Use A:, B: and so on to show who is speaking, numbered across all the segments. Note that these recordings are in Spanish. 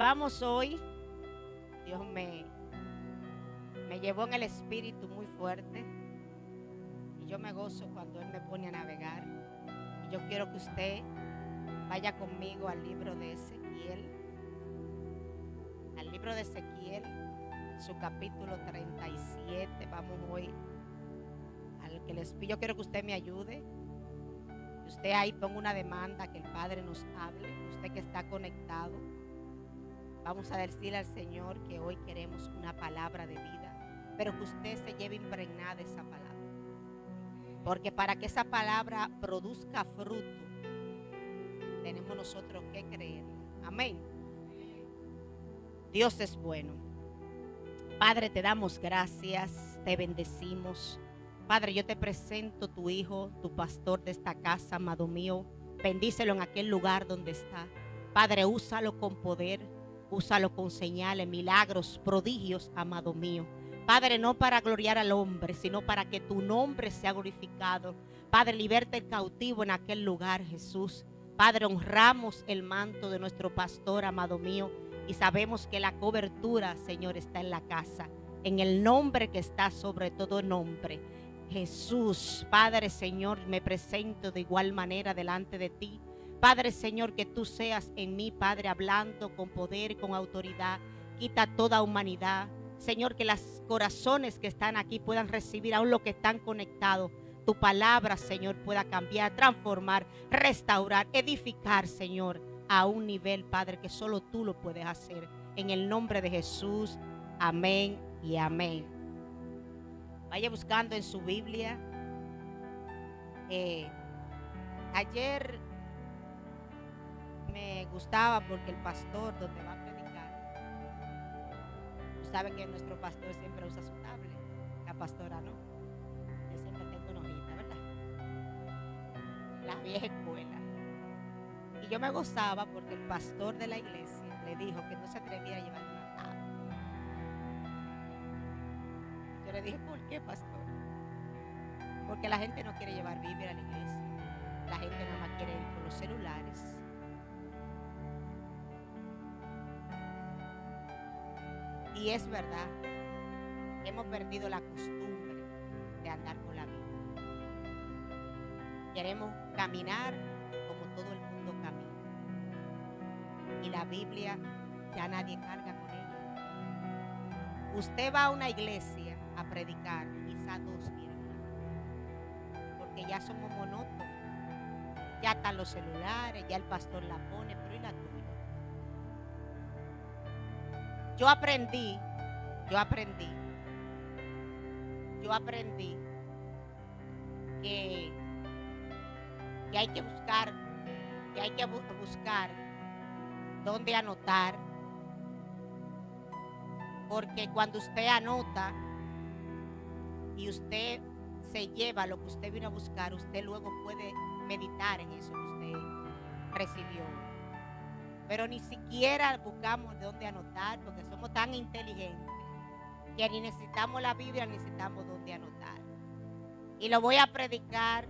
A: Vamos hoy, Dios me llevó en el espíritu muy fuerte y yo me gozo cuando Él me pone a navegar. Y yo quiero que usted vaya conmigo al libro de Ezequiel, su capítulo 37. Vamos hoy al que les pido. Yo quiero que usted me ayude. Usted ahí ponga una demanda, que el Padre nos hable. Usted que está conectado, vamos a decirle al Señor que hoy queremos una palabra de vida, pero que usted se lleve impregnada esa palabra. Porque para que esa palabra produzca fruto, tenemos nosotros que creer. Amén. Dios es bueno. Padre, te damos gracias, te bendecimos. Padre, yo te presento tu hijo, tu pastor de esta casa, amado mío. Bendícelo en aquel lugar donde está. Padre, úsalo con poder, úsalo con señales, milagros, prodigios, amado mío. Padre, no para gloriar al hombre, sino para que tu nombre sea glorificado. Padre, liberta el cautivo en aquel lugar, Jesús. Padre, honramos el manto de nuestro pastor, amado mío, y sabemos que la cobertura, Señor, está en la casa, en el nombre que está sobre todo nombre, Jesús. Padre, Señor, me presento de igual manera delante de ti. Padre, Señor, que tú seas en mí, Padre, hablando con poder, con autoridad. Quita toda humanidad. Señor, que los corazones que están aquí puedan recibir, aún los que están conectados, tu palabra, Señor, pueda cambiar, transformar, restaurar, edificar, Señor, a un nivel, Padre, que solo tú lo puedes hacer. En el nombre de Jesús, amén y amén. Vaya buscando en su Biblia. Ayer me gustaba porque el pastor donde va a predicar, tú sabes que nuestro pastor siempre usa su tablet, la pastora no. Yo siempre tengo una hojita, ¿verdad? La vieja escuela. Y yo me gozaba porque el pastor de la iglesia le dijo que no se atreviera a llevar una tablet. Yo le dije, ¿por qué, pastor? Porque la gente no quiere llevar Biblia a la iglesia. La gente nada más quiere ir con los celulares. Y es verdad, hemos perdido la costumbre de andar con la Biblia. Queremos caminar como todo el mundo camina. Y la Biblia ya nadie carga con ella. Usted va a una iglesia a predicar, quizá dos tienen una, porque ya somos monótonos. Ya están los celulares, ya el pastor la pone, pero ¿y la tuya? Yo aprendí que hay que buscar dónde anotar, porque cuando usted anota y usted se lleva lo que usted vino a buscar, usted luego puede meditar en eso que usted recibió. Pero ni siquiera buscamos dónde anotar, porque somos tan inteligentes que ni necesitamos la Biblia, ni necesitamos dónde anotar. Y lo voy a predicar.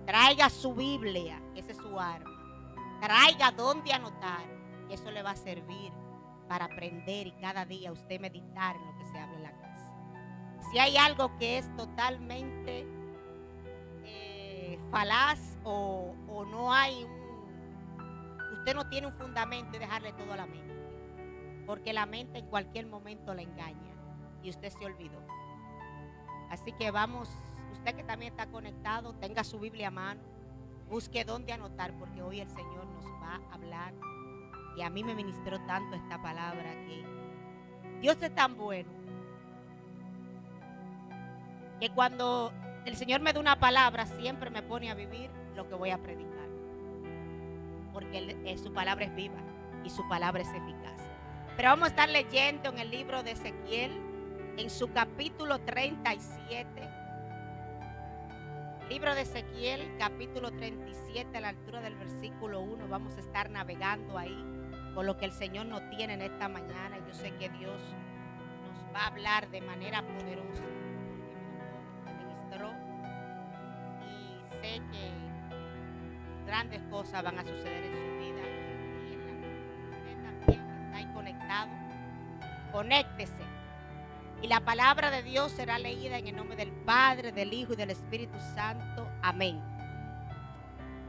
A: Traiga su Biblia, que esa es su arma. Traiga dónde anotar, y eso le va a servir para aprender y cada día usted meditar en lo que se habla en la casa. Si hay algo que es totalmente falaz o no hay usted no tiene un fundamento, y dejarle todo a la mente, porque la mente en cualquier momento la engaña y usted se olvidó. Así que vamos, usted que también está conectado, tenga su Biblia a mano, busque dónde anotar, porque hoy el Señor nos va a hablar. Y a mí me ministró tanto esta palabra, que Dios es tan bueno que cuando el Señor me da una palabra, siempre me pone a vivir lo que voy a predicar, porque su palabra es viva y su palabra es eficaz. Pero vamos a estar leyendo en el libro de Ezequiel, en su capítulo 37. Libro de Ezequiel, capítulo 37, a la altura del versículo 1. Vamos a estar navegando ahí con lo que el Señor nos tiene en esta mañana. Yo sé que Dios nos va a hablar de manera poderosa, porque me ministró, y sé que grandes cosas van a suceder en su vida y en la vida. Usted también está en Conéctese. Y la palabra de Dios será leída en el nombre del Padre, del Hijo y del Espíritu Santo. Amén.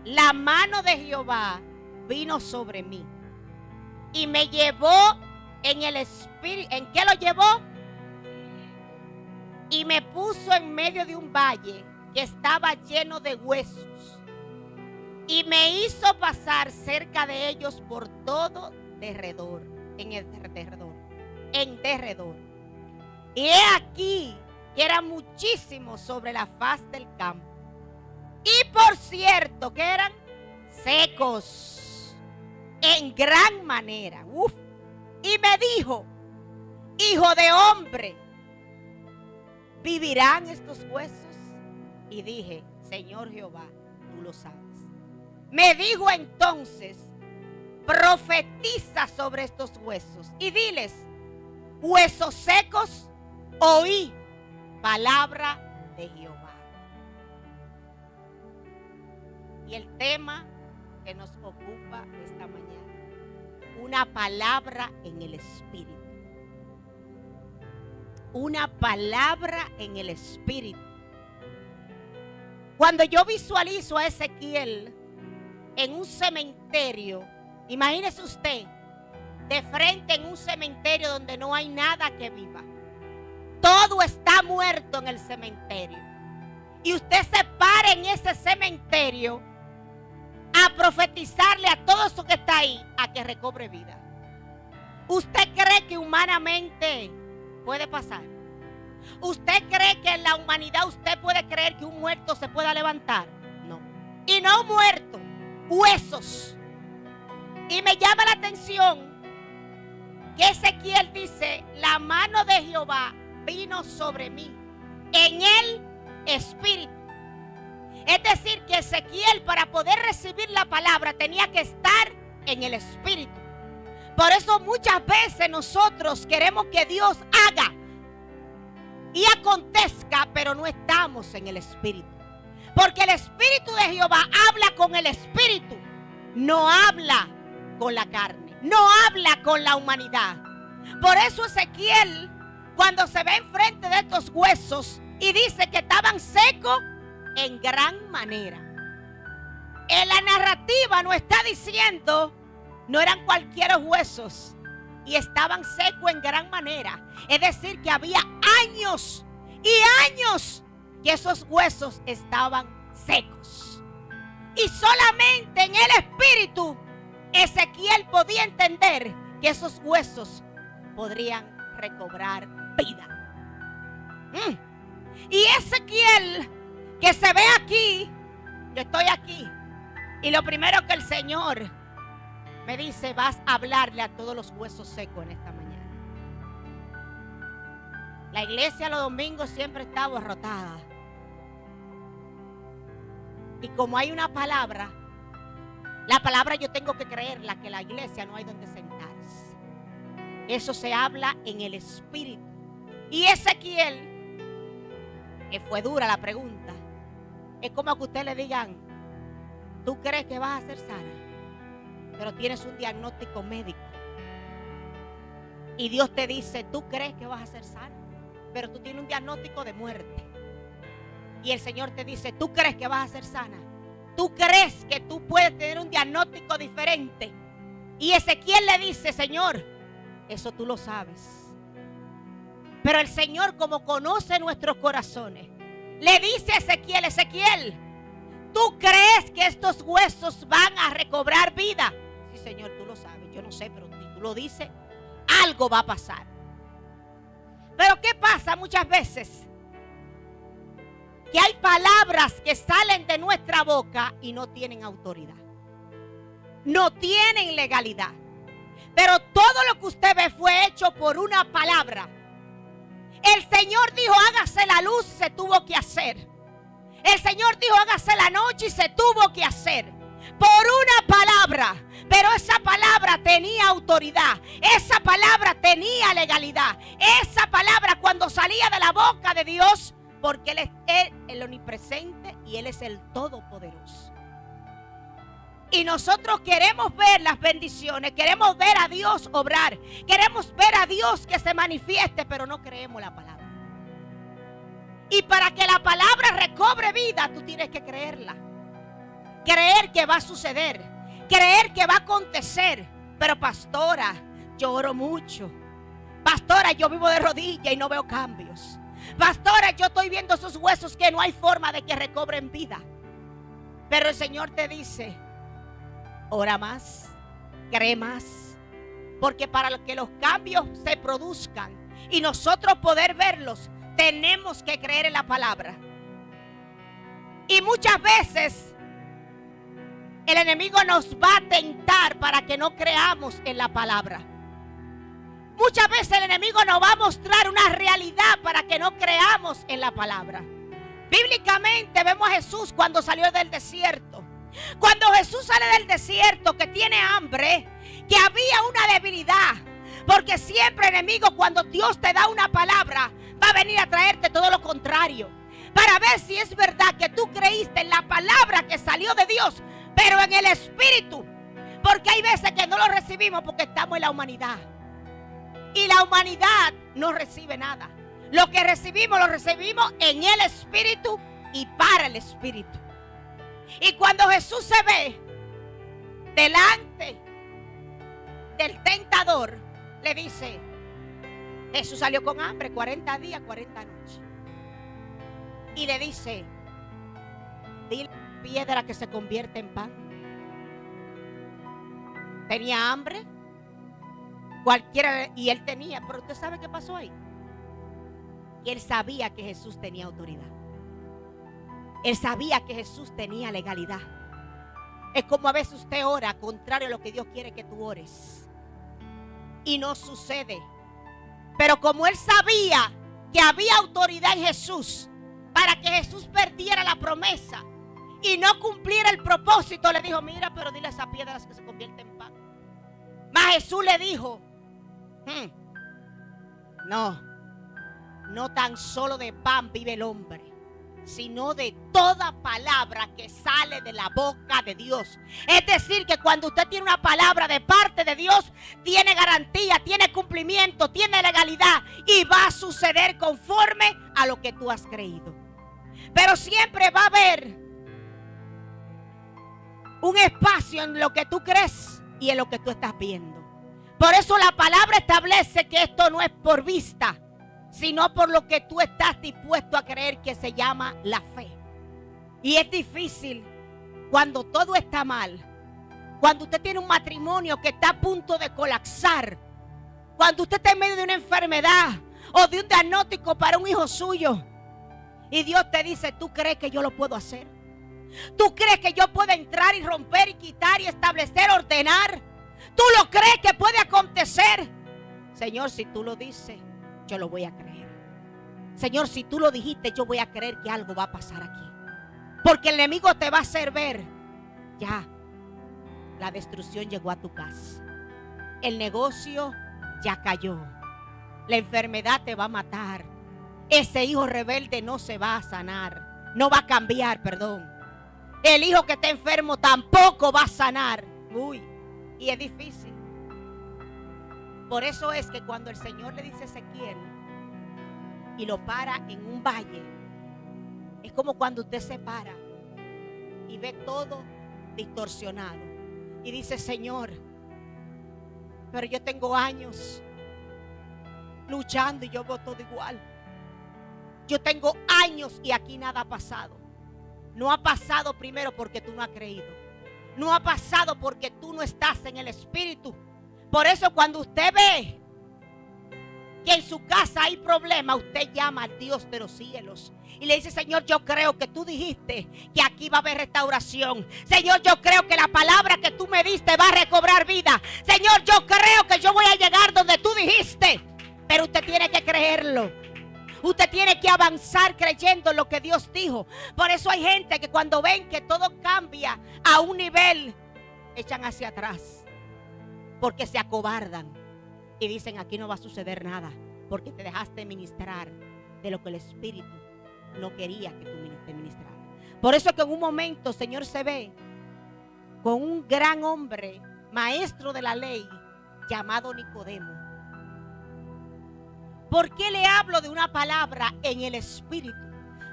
A: La mano de Jehová vino sobre mí y me llevó en el espíritu. ¿En qué lo llevó? Y me puso en medio de un valle que estaba lleno de huesos y me hizo pasar cerca de ellos por todo derredor, en derredor. Y he aquí que eran muchísimos sobre la faz del campo. Y por cierto que eran secos en gran manera. Y me dijo: hijo de hombre, ¿vivirán estos huesos? Y dije: Señor Jehová, tú lo sabes. Me dijo entonces: profetiza sobre estos huesos y diles: huesos secos, oí palabra de Jehová. Y el tema que nos ocupa esta mañana: una palabra en el Espíritu. Una palabra en el Espíritu. Cuando yo visualizo a Ezequiel en un cementerio, imagínese usted de frente en un cementerio donde no hay nada que viva. Todo está muerto en el cementerio. Y usted se para en ese cementerio a profetizarle a todo eso que está ahí a que recobre vida. ¿Usted cree que humanamente puede pasar? ¿Usted cree que en la humanidad usted puede creer que un muerto se pueda levantar? No. Y no un muerto, huesos. Y me llama la atención que Ezequiel dice: la mano de Jehová vino sobre mí en el Espíritu. Es decir, que Ezequiel, para poder recibir la palabra, tenía que estar en el Espíritu. Por eso muchas veces nosotros queremos que Dios haga y acontezca, pero no estamos en el Espíritu. Porque el Espíritu de Jehová habla con el Espíritu, no habla con la carne, no habla con la humanidad. Por eso Ezequiel, cuando se ve enfrente de estos huesos y dice que estaban secos en gran manera, en la narrativa no está diciendo no eran cualquier huesos y estaban secos en gran manera. Es decir, que había años y años que esos huesos estaban secos. Y solamente en el Espíritu Ezequiel podía entender que esos huesos podrían recobrar vida. Y Ezequiel, que se ve aquí, yo estoy aquí, y lo primero que el Señor me dice: vas a hablarle a todos los huesos secos en esta mañana. La iglesia los domingos siempre está abarrotada. Y como hay una palabra, la palabra yo tengo que creerla, que la iglesia no hay donde sentarse. Eso se habla en el Espíritu. Y Ezequiel, que fue dura la pregunta, es como que usted le digan: ¿tú crees que vas a ser sana? Pero tienes un diagnóstico médico. Y Dios te dice: ¿tú crees que vas a ser sana? Pero tú tienes un diagnóstico de muerte. Y el Señor te dice: ¿tú crees que vas a ser sana? ¿Tú crees que tú puedes tener un diagnóstico diferente? Y Ezequiel le dice: Señor, eso tú lo sabes. Pero el Señor, como conoce nuestros corazones, le dice a Ezequiel: Ezequiel, ¿tú crees que estos huesos van a recobrar vida? Sí, Señor, tú lo sabes. Yo no sé, pero si tú lo dices, algo va a pasar. Pero ¿qué pasa muchas veces? Que hay palabras que salen de nuestra boca y no tienen autoridad, no tienen legalidad. Pero todo lo que usted ve fue hecho por una palabra. El Señor dijo: hágase la luz, se tuvo que hacer. El Señor dijo: hágase la noche, y se tuvo que hacer. Por una palabra. Pero esa palabra tenía autoridad. Esa palabra tenía legalidad. Esa palabra, cuando salía de la boca de Dios, porque Él es el omnipresente y Él es el todopoderoso. Y nosotros queremos ver las bendiciones, queremos ver a Dios obrar, queremos ver a Dios que se manifieste, pero no creemos la palabra. Y para que la palabra recobre vida, tú tienes que creerla. Creer que va a suceder, creer que va a acontecer. Pero pastora, yo oro mucho. Pastora, yo vivo de rodillas y no veo cambios. Pastora, yo estoy viendo esos huesos que no hay forma de que recobren vida. Pero el Señor te dice, ora más, cree más. Porque para que los cambios se produzcan y nosotros poder verlos, tenemos que creer en la palabra. Y muchas veces el enemigo nos va a tentar para que no creamos en la palabra. Muchas veces el enemigo nos va a mostrar una realidad para que no creamos en la palabra. Bíblicamente vemos a Jesús cuando salió del desierto. Cuando Jesús sale del desierto, que tiene hambre, que había una debilidad. Porque siempre el enemigo, cuando Dios te da una palabra, va a venir a traerte todo lo contrario. Para ver si es verdad que tú creíste en la palabra que salió de Dios, pero en el Espíritu. Porque hay veces que no lo recibimos porque estamos en la humanidad. Y la humanidad no recibe nada. Lo que recibimos, lo recibimos en el Espíritu y para el Espíritu. Y cuando Jesús se ve delante del tentador, le dice, Jesús salió con hambre 40 días, 40 noches. Y le dice, dile a la piedra que se convierte en pan. Tenía hambre. Cualquiera, y él tenía, pero usted sabe qué pasó ahí. Y él sabía que Jesús tenía autoridad. Él sabía que Jesús tenía legalidad. Es como a veces usted ora contrario a lo que Dios quiere que tú ores. Y no sucede. Pero como él sabía que había autoridad en Jesús para que Jesús perdiera la promesa y no cumpliera el propósito, le dijo, mira, pero dile a esas piedras que se convierten en pan. Mas Jesús le dijo, no tan solo de pan vive el hombre, sino de toda palabra que sale de la boca de Dios. Es decir, que cuando usted tiene una palabra de parte de Dios, tiene garantía, tiene cumplimiento, tiene legalidad y va a suceder conforme a lo que tú has creído. Pero siempre va a haber un espacio en lo que tú crees y en lo que tú estás viendo. Por eso la palabra establece que esto no es por vista, sino por lo que tú estás dispuesto a creer, que se llama la fe. Y es difícil cuando todo está mal, cuando usted tiene un matrimonio que está a punto de colapsar, cuando usted está en medio de una enfermedad o de un diagnóstico para un hijo suyo, y Dios te dice, ¿tú crees que yo lo puedo hacer? ¿Tú crees que yo puedo entrar y romper y quitar y establecer, ordenar? ¿Tú lo crees que puede acontecer? Señor, si tú lo dices, yo lo voy a creer. Señor, si tú lo dijiste, yo voy a creer que algo va a pasar aquí. Porque el enemigo te va a hacer ver, ya, la destrucción llegó a tu casa. El negocio ya cayó. La enfermedad te va a matar. Ese hijo rebelde no se va a sanar. No va a cambiar, perdón. El hijo que está enfermo tampoco va a sanar. Y es difícil. Por eso es que cuando el Señor le dice a Ezequiel y lo para en un valle, es como cuando usted se para y ve todo distorsionado y dice, Señor, pero yo tengo años luchando y yo veo todo igual. Yo tengo años y aquí nada ha pasado. No ha pasado primero porque tú no has creído. No ha pasado porque tú no estás en el Espíritu. Por eso cuando usted ve que en su casa hay problemas, usted llama al Dios de los cielos y le dice, Señor, yo creo que tú dijiste que aquí va a haber restauración. Señor, yo creo que la palabra que tú me diste va a recobrar vida. Señor, yo creo que yo voy a llegar donde tú dijiste. Pero usted tiene que creerlo. Usted tiene que avanzar creyendo en lo que Dios dijo. Por eso hay gente que cuando ven que todo cambia a un nivel, echan hacia atrás. Porque se acobardan y dicen, aquí no va a suceder nada. Porque te dejaste ministrar de lo que el Espíritu no quería que tú te ministraras. Por eso que en un momento, Señor, se ve con un gran hombre, maestro de la ley, llamado Nicodemo. ¿Por qué le hablo de una palabra en el espíritu?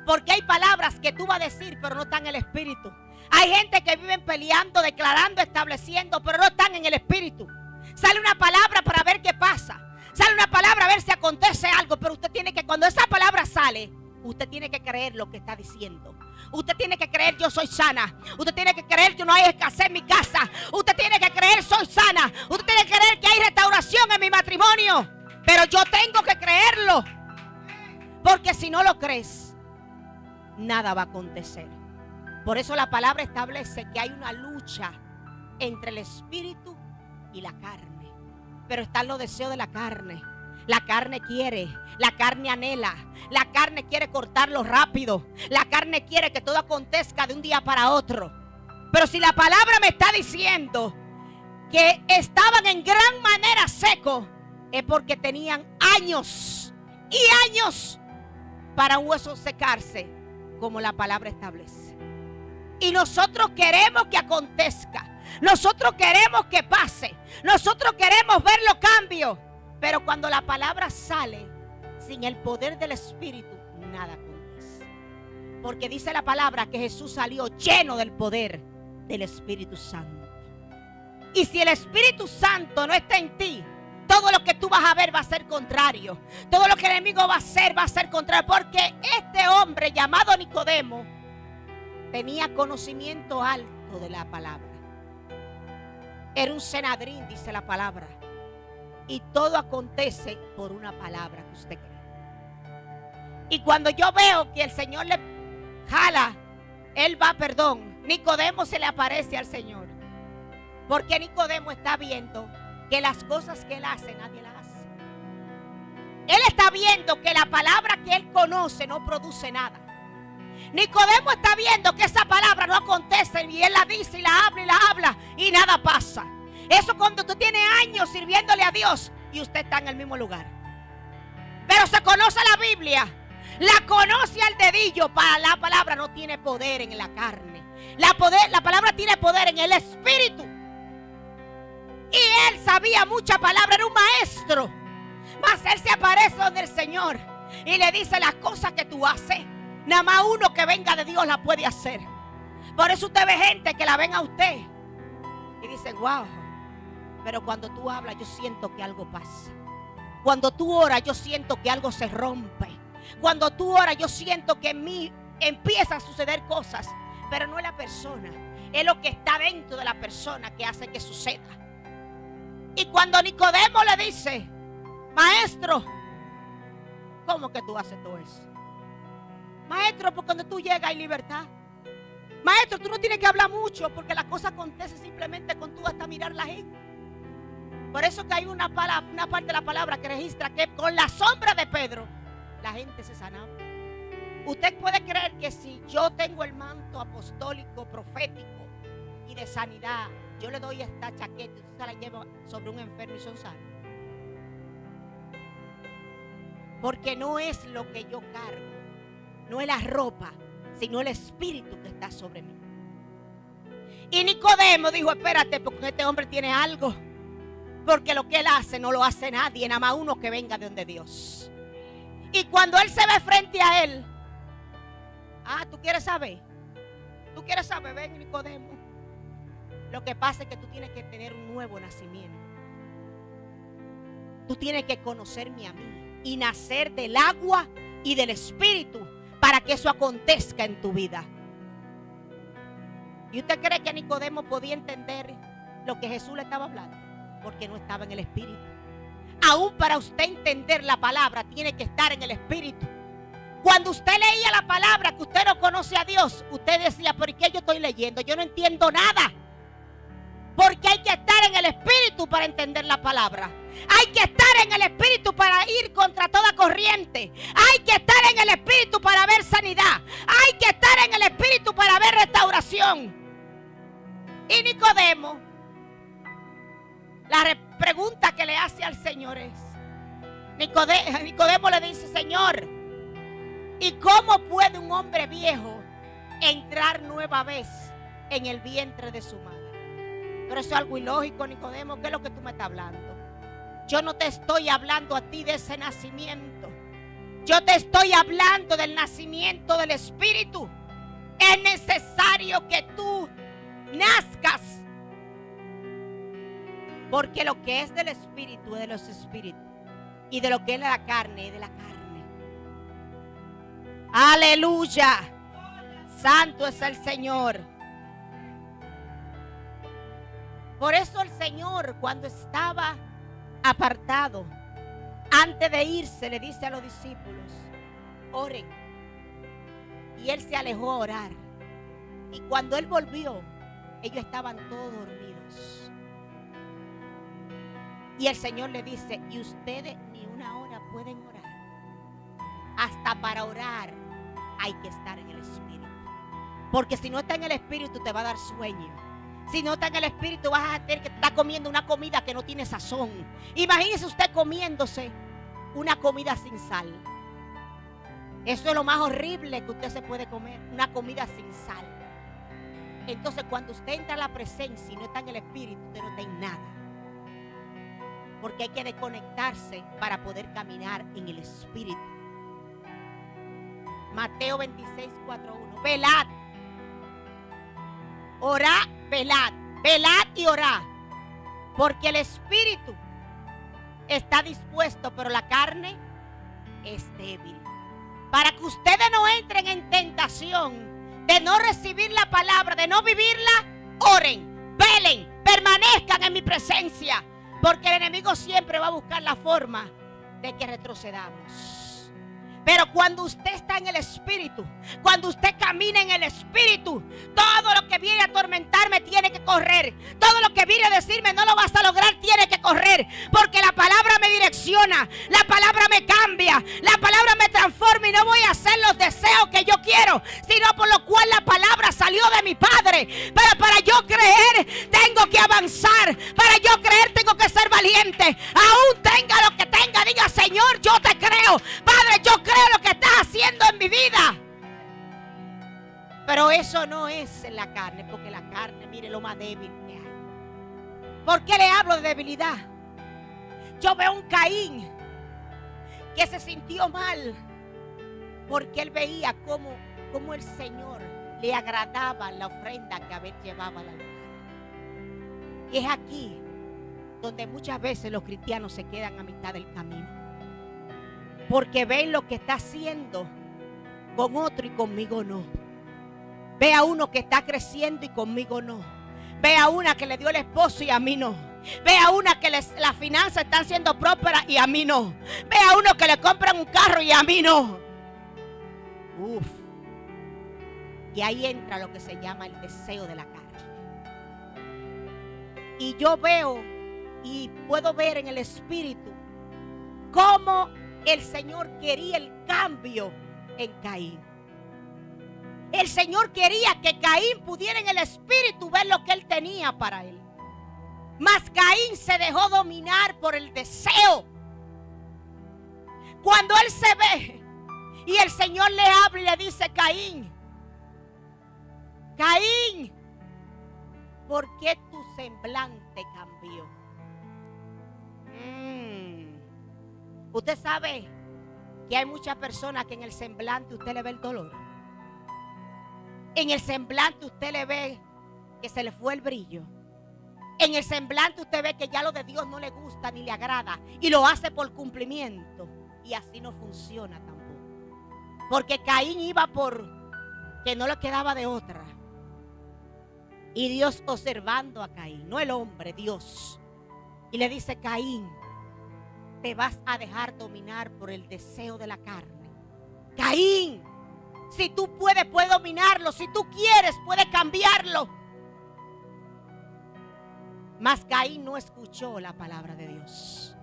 A: Porque hay palabras que tú vas a decir, pero no están en el espíritu. Hay gente que viven peleando, declarando, estableciendo, pero no están en el espíritu. Sale una palabra para ver qué pasa. Sale una palabra a ver si acontece algo, pero usted tiene que, cuando esa palabra sale, usted tiene que creer lo que está diciendo. Usted tiene que creer, yo soy sana. Usted tiene que creer, yo no hay escasez en mi casa. Usted tiene que creer, soy sana. Usted tiene que creer que hay restauración en mi matrimonio. Pero yo tengo que creerlo. Porque si no lo crees, nada va a acontecer. Por eso la palabra establece que hay una lucha entre el espíritu y la carne. Pero están los deseos de la carne. La carne quiere, la carne anhela, la carne quiere cortarlo rápido, la carne quiere que todo acontezca de un día para otro. Pero si la palabra me está diciendo que estaban en gran manera secos, es porque tenían años y años para un hueso secarse, como la palabra establece. Y nosotros queremos que acontezca, nosotros queremos que pase, nosotros queremos ver los cambios. Pero cuando la palabra sale sin el poder del Espíritu, nada acontece. Porque dice la palabra que Jesús salió lleno del poder del Espíritu Santo. Y si el Espíritu Santo no está en ti, todo lo que tú vas a ver va a ser contrario. Todo lo que el enemigo va a ser contrario. Porque este hombre llamado Nicodemo tenía conocimiento alto de la palabra. Era un senadrín, dice la palabra. Y todo acontece por una palabra que usted cree. Y cuando yo veo que el Señor le jala, él va, Nicodemo se le aparece al Señor. Porque Nicodemo está viendo que las cosas que él hace, nadie las hace. Él está viendo que la palabra que él conoce no produce nada. Nicodemo está viendo que esa palabra no acontece y él la dice y la habla y nada pasa. Eso cuando tú tienes años sirviéndole a Dios y usted está en el mismo lugar. Pero se conoce la Biblia, la conoce al dedillo. Para la palabra no tiene poder en la carne. La palabra tiene poder en el espíritu. Y él sabía mucha palabra, era un maestro. Mas él se aparece donde el Señor y le dice: las cosas que tú haces, nada más uno que venga de Dios la puede hacer. Por eso usted ve gente que la ven a usted y dicen: wow. Pero cuando tú hablas, yo siento que algo pasa. Cuando tú oras, yo siento que algo se rompe. Cuando tú oras, yo siento que en mí empiezan a suceder cosas. Pero no es la persona, es lo que está dentro de la persona que hace que suceda. Y cuando Nicodemo le dice: maestro, ¿cómo que tú haces todo eso? Maestro, porque cuando tú llegas hay libertad. Maestro, tú no tienes que hablar mucho, porque la cosa acontece simplemente con tú hasta mirar la gente. Por eso que hay una parte de la palabra que registra que con la sombra de Pedro la gente se sanaba. Usted puede creer que si yo tengo el manto apostólico, profético y de sanidad, yo le doy esta chaqueta y usted se la lleva sobre un enfermo y son sanos. Porque no es lo que yo cargo, no es la ropa, sino el espíritu que está sobre mí. Y Nicodemo dijo: espérate, porque este hombre tiene algo. Porque lo que él hace no lo hace nadie, nada más uno que venga de donde Dios. Y cuando él se ve frente a él: ¿tú quieres saber? ¿Tú quieres saber? Ven, Nicodemo. Lo que pasa es que tú tienes que tener un nuevo nacimiento. Tú tienes que conocerme a mí y nacer del agua y del espíritu para que eso acontezca en tu vida. ¿Y usted cree que Nicodemo podía entender lo que Jesús le estaba hablando? Porque no estaba en el espíritu. Aún para usted entender la palabra tiene que estar en el espíritu. Cuando usted leía la palabra que usted no conoce a Dios, usted decía: ¿por qué yo estoy leyendo? Yo no entiendo nada. Porque hay que estar en el espíritu para entender la palabra. Hay que estar en el espíritu para ir contra toda corriente. Hay que estar en el espíritu para ver sanidad. Hay que estar en el espíritu para ver restauración. Y Nicodemo, la pregunta que le hace al Señor es: Nicodemo le dice: Señor, ¿y cómo puede un hombre viejo entrar nueva vez en el vientre de su madre? Pero eso es algo ilógico, Nicodemo. ¿Qué es lo que tú me estás hablando? Yo no te estoy hablando a ti de ese nacimiento. Yo te estoy hablando del nacimiento del Espíritu. Es necesario que tú nazcas. Porque lo que es del Espíritu es de los espíritus. Y de lo que es de la carne es de la carne. Aleluya. Santo es el Señor. Por eso el Señor, cuando estaba apartado, antes de irse, le dice a los discípulos: oren. Y él se alejó a orar. Y cuando él volvió, ellos estaban todos dormidos. Y el Señor le dice: y ustedes ni una hora pueden orar. Hasta para orar hay que estar en el Espíritu. Porque si no está en el Espíritu te va a dar sueño. Si no está en el Espíritu vas a tener que estar comiendo una comida que no tiene sazón. Imagínese usted comiéndose una comida sin sal. Eso es lo más horrible que usted se puede comer, una comida sin sal. Entonces cuando usted entra a la presencia y no está en el Espíritu, usted no está en nada. Porque hay que desconectarse para poder caminar en el Espíritu. Mateo 26, 4:1. Velad. Orad, velad. Velad y orad. Porque el Espíritu está dispuesto, pero la carne es débil. Para que ustedes no entren en tentación de no recibir la palabra, de no vivirla, oren, velen, permanezcan en mi presencia. Porque el enemigo siempre va a buscar la forma de que retrocedamos. Pero cuando usted está en el Espíritu, cuando usted camina en el Espíritu, todo lo que viene a atormentarme tiene que correr. Todo lo que viene a decirme no lo vas a lograr tiene que correr. Porque la palabra me direcciona, la palabra me cambia, la palabra me transforma y no voy a hacer los deseos que yo quiero, sino por lo cual la palabra salió de mi Padre. Pero para yo creer tengo que avanzar, para yo creer tengo que ser valiente. Aún tenga lo que tenga, diga: Señor, yo te creo. Padre, yo creo lo que estás haciendo en mi vida. Pero eso no es en la carne, porque la carne, mire lo más débil que hay. ¿Por qué le hablo de debilidad? Yo veo un Caín que se sintió mal porque él veía cómo el Señor le agradaba la ofrenda que Abel llevaba al altar. Y es aquí donde muchas veces los cristianos se quedan a mitad del camino. Porque ven lo que está haciendo con otro y conmigo no. Ve a uno que está creciendo y conmigo no. Ve a una que le dio el esposo y a mí no. Ve a una que las finanzas están siendo prósperas y a mí no. Ve a uno que le compran un carro y a mí no. Uf. Y ahí entra lo que se llama el deseo de la carne. Y yo veo y puedo ver en el Espíritu cómo el Señor quería el cambio en Caín. El Señor quería que Caín pudiera en el Espíritu ver lo que él tenía para él. Mas Caín se dejó dominar por el deseo. Cuando él se ve y el Señor le habla y le dice: Caín, Caín, ¿por qué tu semblante cambió? Usted sabe que hay muchas personas que en el semblante usted le ve el dolor. En el semblante usted le ve que se le fue el brillo. En el semblante usted ve que ya lo de Dios no le gusta ni le agrada y lo hace por cumplimiento. Y así no funciona tampoco. Porque Caín iba por que no le quedaba de otra. Y Dios observando a Caín, no el hombre, Dios. Y le dice: Caín, te vas a dejar dominar por el deseo de la carne. Caín, si tú puedes dominarlo. Si tú quieres, puedes cambiarlo. Mas Caín no escuchó la palabra de Dios,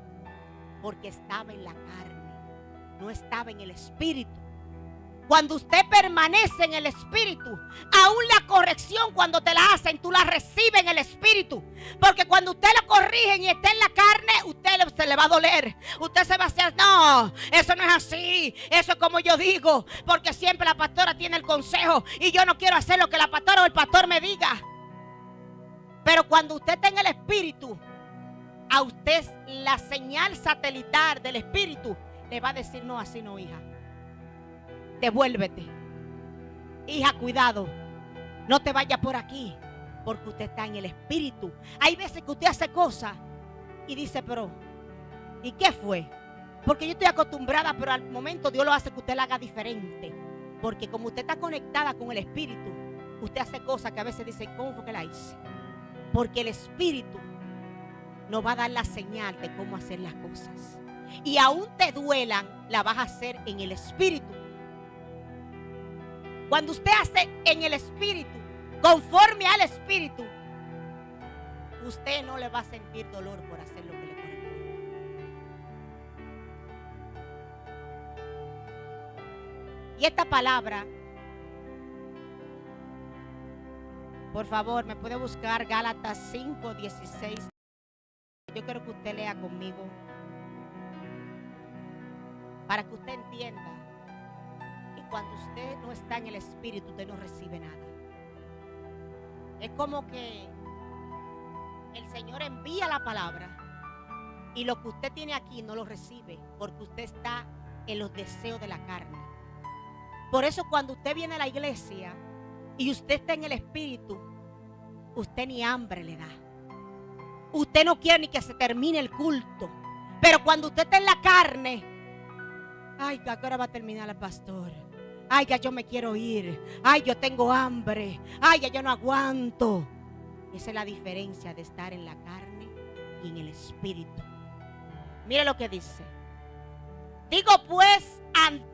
A: porque estaba en la carne, no estaba en el Espíritu. Cuando usted permanece en el Espíritu, aún la corrección cuando te la hacen, tú la recibes en el Espíritu. Porque cuando usted lo corrigen y está en la carne, usted se le va a doler. Usted se va a hacer: no, eso no es así, eso es como yo digo. Porque siempre la pastora tiene el consejo y yo no quiero hacer lo que la pastora o el pastor me diga. Pero cuando usted está en el espíritu, a usted la señal satelital del espíritu le va a decir: no, así no, hija. Devuélvete. Hija, cuidado. No te vayas por aquí, porque usted está en el espíritu. Hay veces que usted hace cosas y dice: pero ¿y qué fue? Porque yo estoy acostumbrada, pero al momento Dios lo hace que usted la haga diferente. Porque como usted está conectada con el espíritu, usted hace cosas que a veces dice: ¿cómo fue que la hice? Porque el espíritu nos va a dar la señal de cómo hacer las cosas. Y aún te duelan, la vas a hacer en el espíritu. Cuando usted hace en el espíritu, conforme al espíritu, usted no le va a sentir dolor por hacer lo que le corresponde. Y esta palabra, por favor, me puede buscar Gálatas 5:16. Yo quiero que usted lea conmigo, para que usted entienda que cuando usted no está en el espíritu, usted no recibe nada. Es como que el Señor envía la palabra y lo que usted tiene aquí no lo recibe, porque usted está en los deseos de la carne. Por eso cuando usted viene a la iglesia y usted está en el espíritu, usted ni hambre le da. Usted no quiere ni que se termine el culto. Pero cuando usted está en la carne, ay, ¿a qué hora va a terminar el pastor? Ay, ya yo me quiero ir. Ay, yo tengo hambre. Ay, ya yo no aguanto. Esa es la diferencia de estar en la carne y en el espíritu. Mire lo que dice. Digo pues, andad.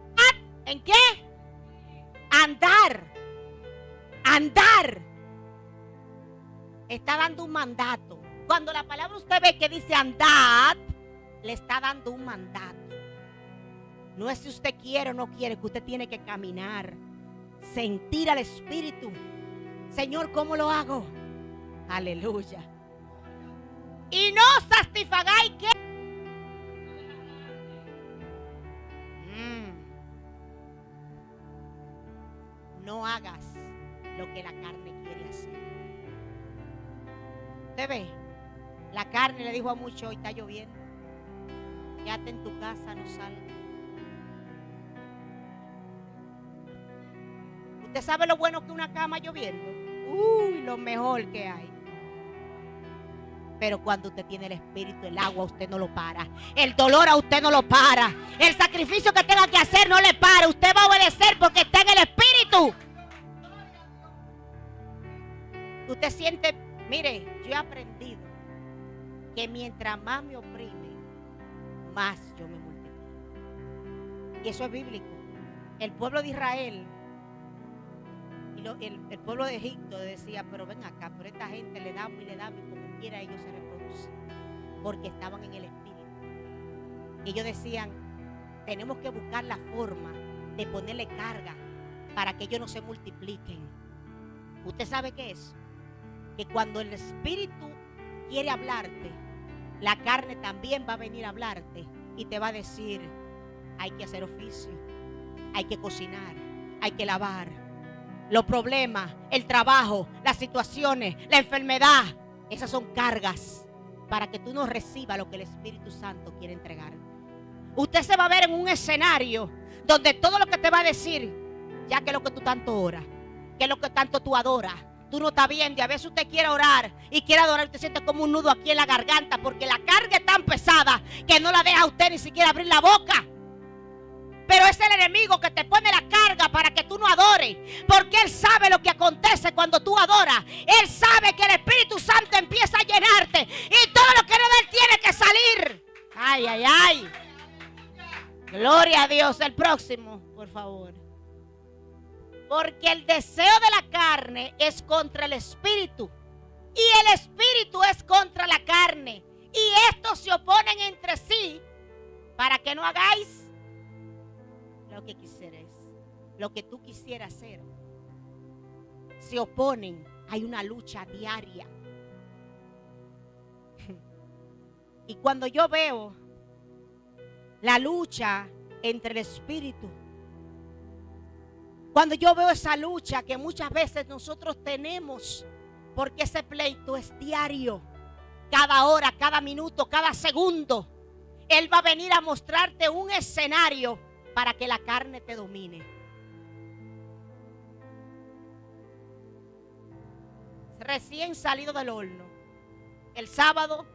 A: ¿En qué? Andar. Andar. Está dando un mandato. Cuando la palabra usted ve que dice andad, le está dando un mandato. No es si usted quiere o no quiere, que usted tiene que caminar, sentir al espíritu. Señor, ¿cómo lo hago? Aleluya. Y no satisfagáis que no hagas lo que la carne quiere hacer. Usted ve, la carne le dijo a muchos: hoy está lloviendo, quédate en tu casa, no salgas. ¿Usted sabe lo bueno que una cama lloviendo? Uy, lo mejor que hay. Pero cuando usted tiene el espíritu, el agua a usted no lo para. El dolor a usted no lo para. El sacrificio que tenga que hacer no le para. Usted va a obedecer porque está en el espíritu. Usted siente, mire, yo he aprendido que mientras más me oprime, más yo me multiplico. Y eso es bíblico. El pueblo de Israel y el pueblo de Egipto decía: pero ven acá, pero esta gente le damos y como quiera ellos se reproducen, porque estaban en el espíritu. Y ellos decían: tenemos que buscar la forma de ponerle carga para que ellos no se multipliquen. ¿Usted sabe qué es? Que cuando el espíritu quiere hablarte, la carne también va a venir a hablarte y te va a decir: hay que hacer oficio, hay que cocinar, hay que lavar. Los problemas, el trabajo, las situaciones, la enfermedad, esas son cargas para que tú no recibas lo que el Espíritu Santo quiere entregar. Usted se va a ver en un escenario donde todo lo que te va a decir, ya que es lo que tú tanto oras, que es lo que tanto tú adoras, tú no estás viendo. Y a veces usted quiere orar y quiere adorar, usted siente como un nudo aquí en la garganta, porque la carga es tan pesada que no la deja a usted ni siquiera abrir la boca. Pero es el enemigo que te pone la carga para que tú no adores, porque él sabe lo que acontece cuando tú adoras. Él sabe que el Espíritu Santo empieza a llenarte y todo lo que no de él tiene que salir. Ay, ay, ay. Gloria a Dios. El próximo, por favor. Porque el deseo de la carne es contra el espíritu, y el espíritu es contra la carne, y estos se oponen entre sí para que no hagáis lo que quisierais, lo que tú quisieras hacer. Se oponen, hay una lucha diaria. Y cuando yo veo la lucha entre el espíritu, cuando yo veo esa lucha que muchas veces nosotros tenemos Porque ese pleito es diario. Cada hora, cada minuto, cada segundo. Él va a venir a mostrarte un escenario para que la carne te domine. Recién salido del horno. El sábado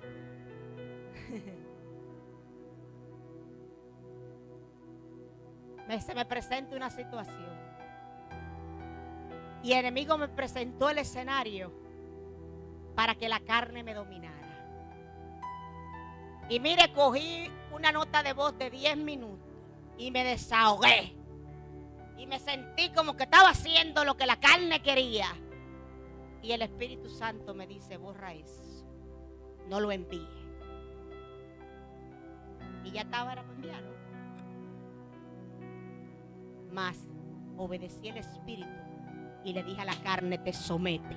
A: se me presenta una situación. Y el enemigo me presentó el escenario para que la carne me dominara. Y mire, cogí una nota de voz de 10 minutos y me desahogué. Y me sentí como que estaba haciendo lo que la carne quería. Y el Espíritu Santo me dice: borra eso, no lo envíe. Y ya estaba para enviarlo. Mas obedecí el Espíritu y le dije a la carne: te somete.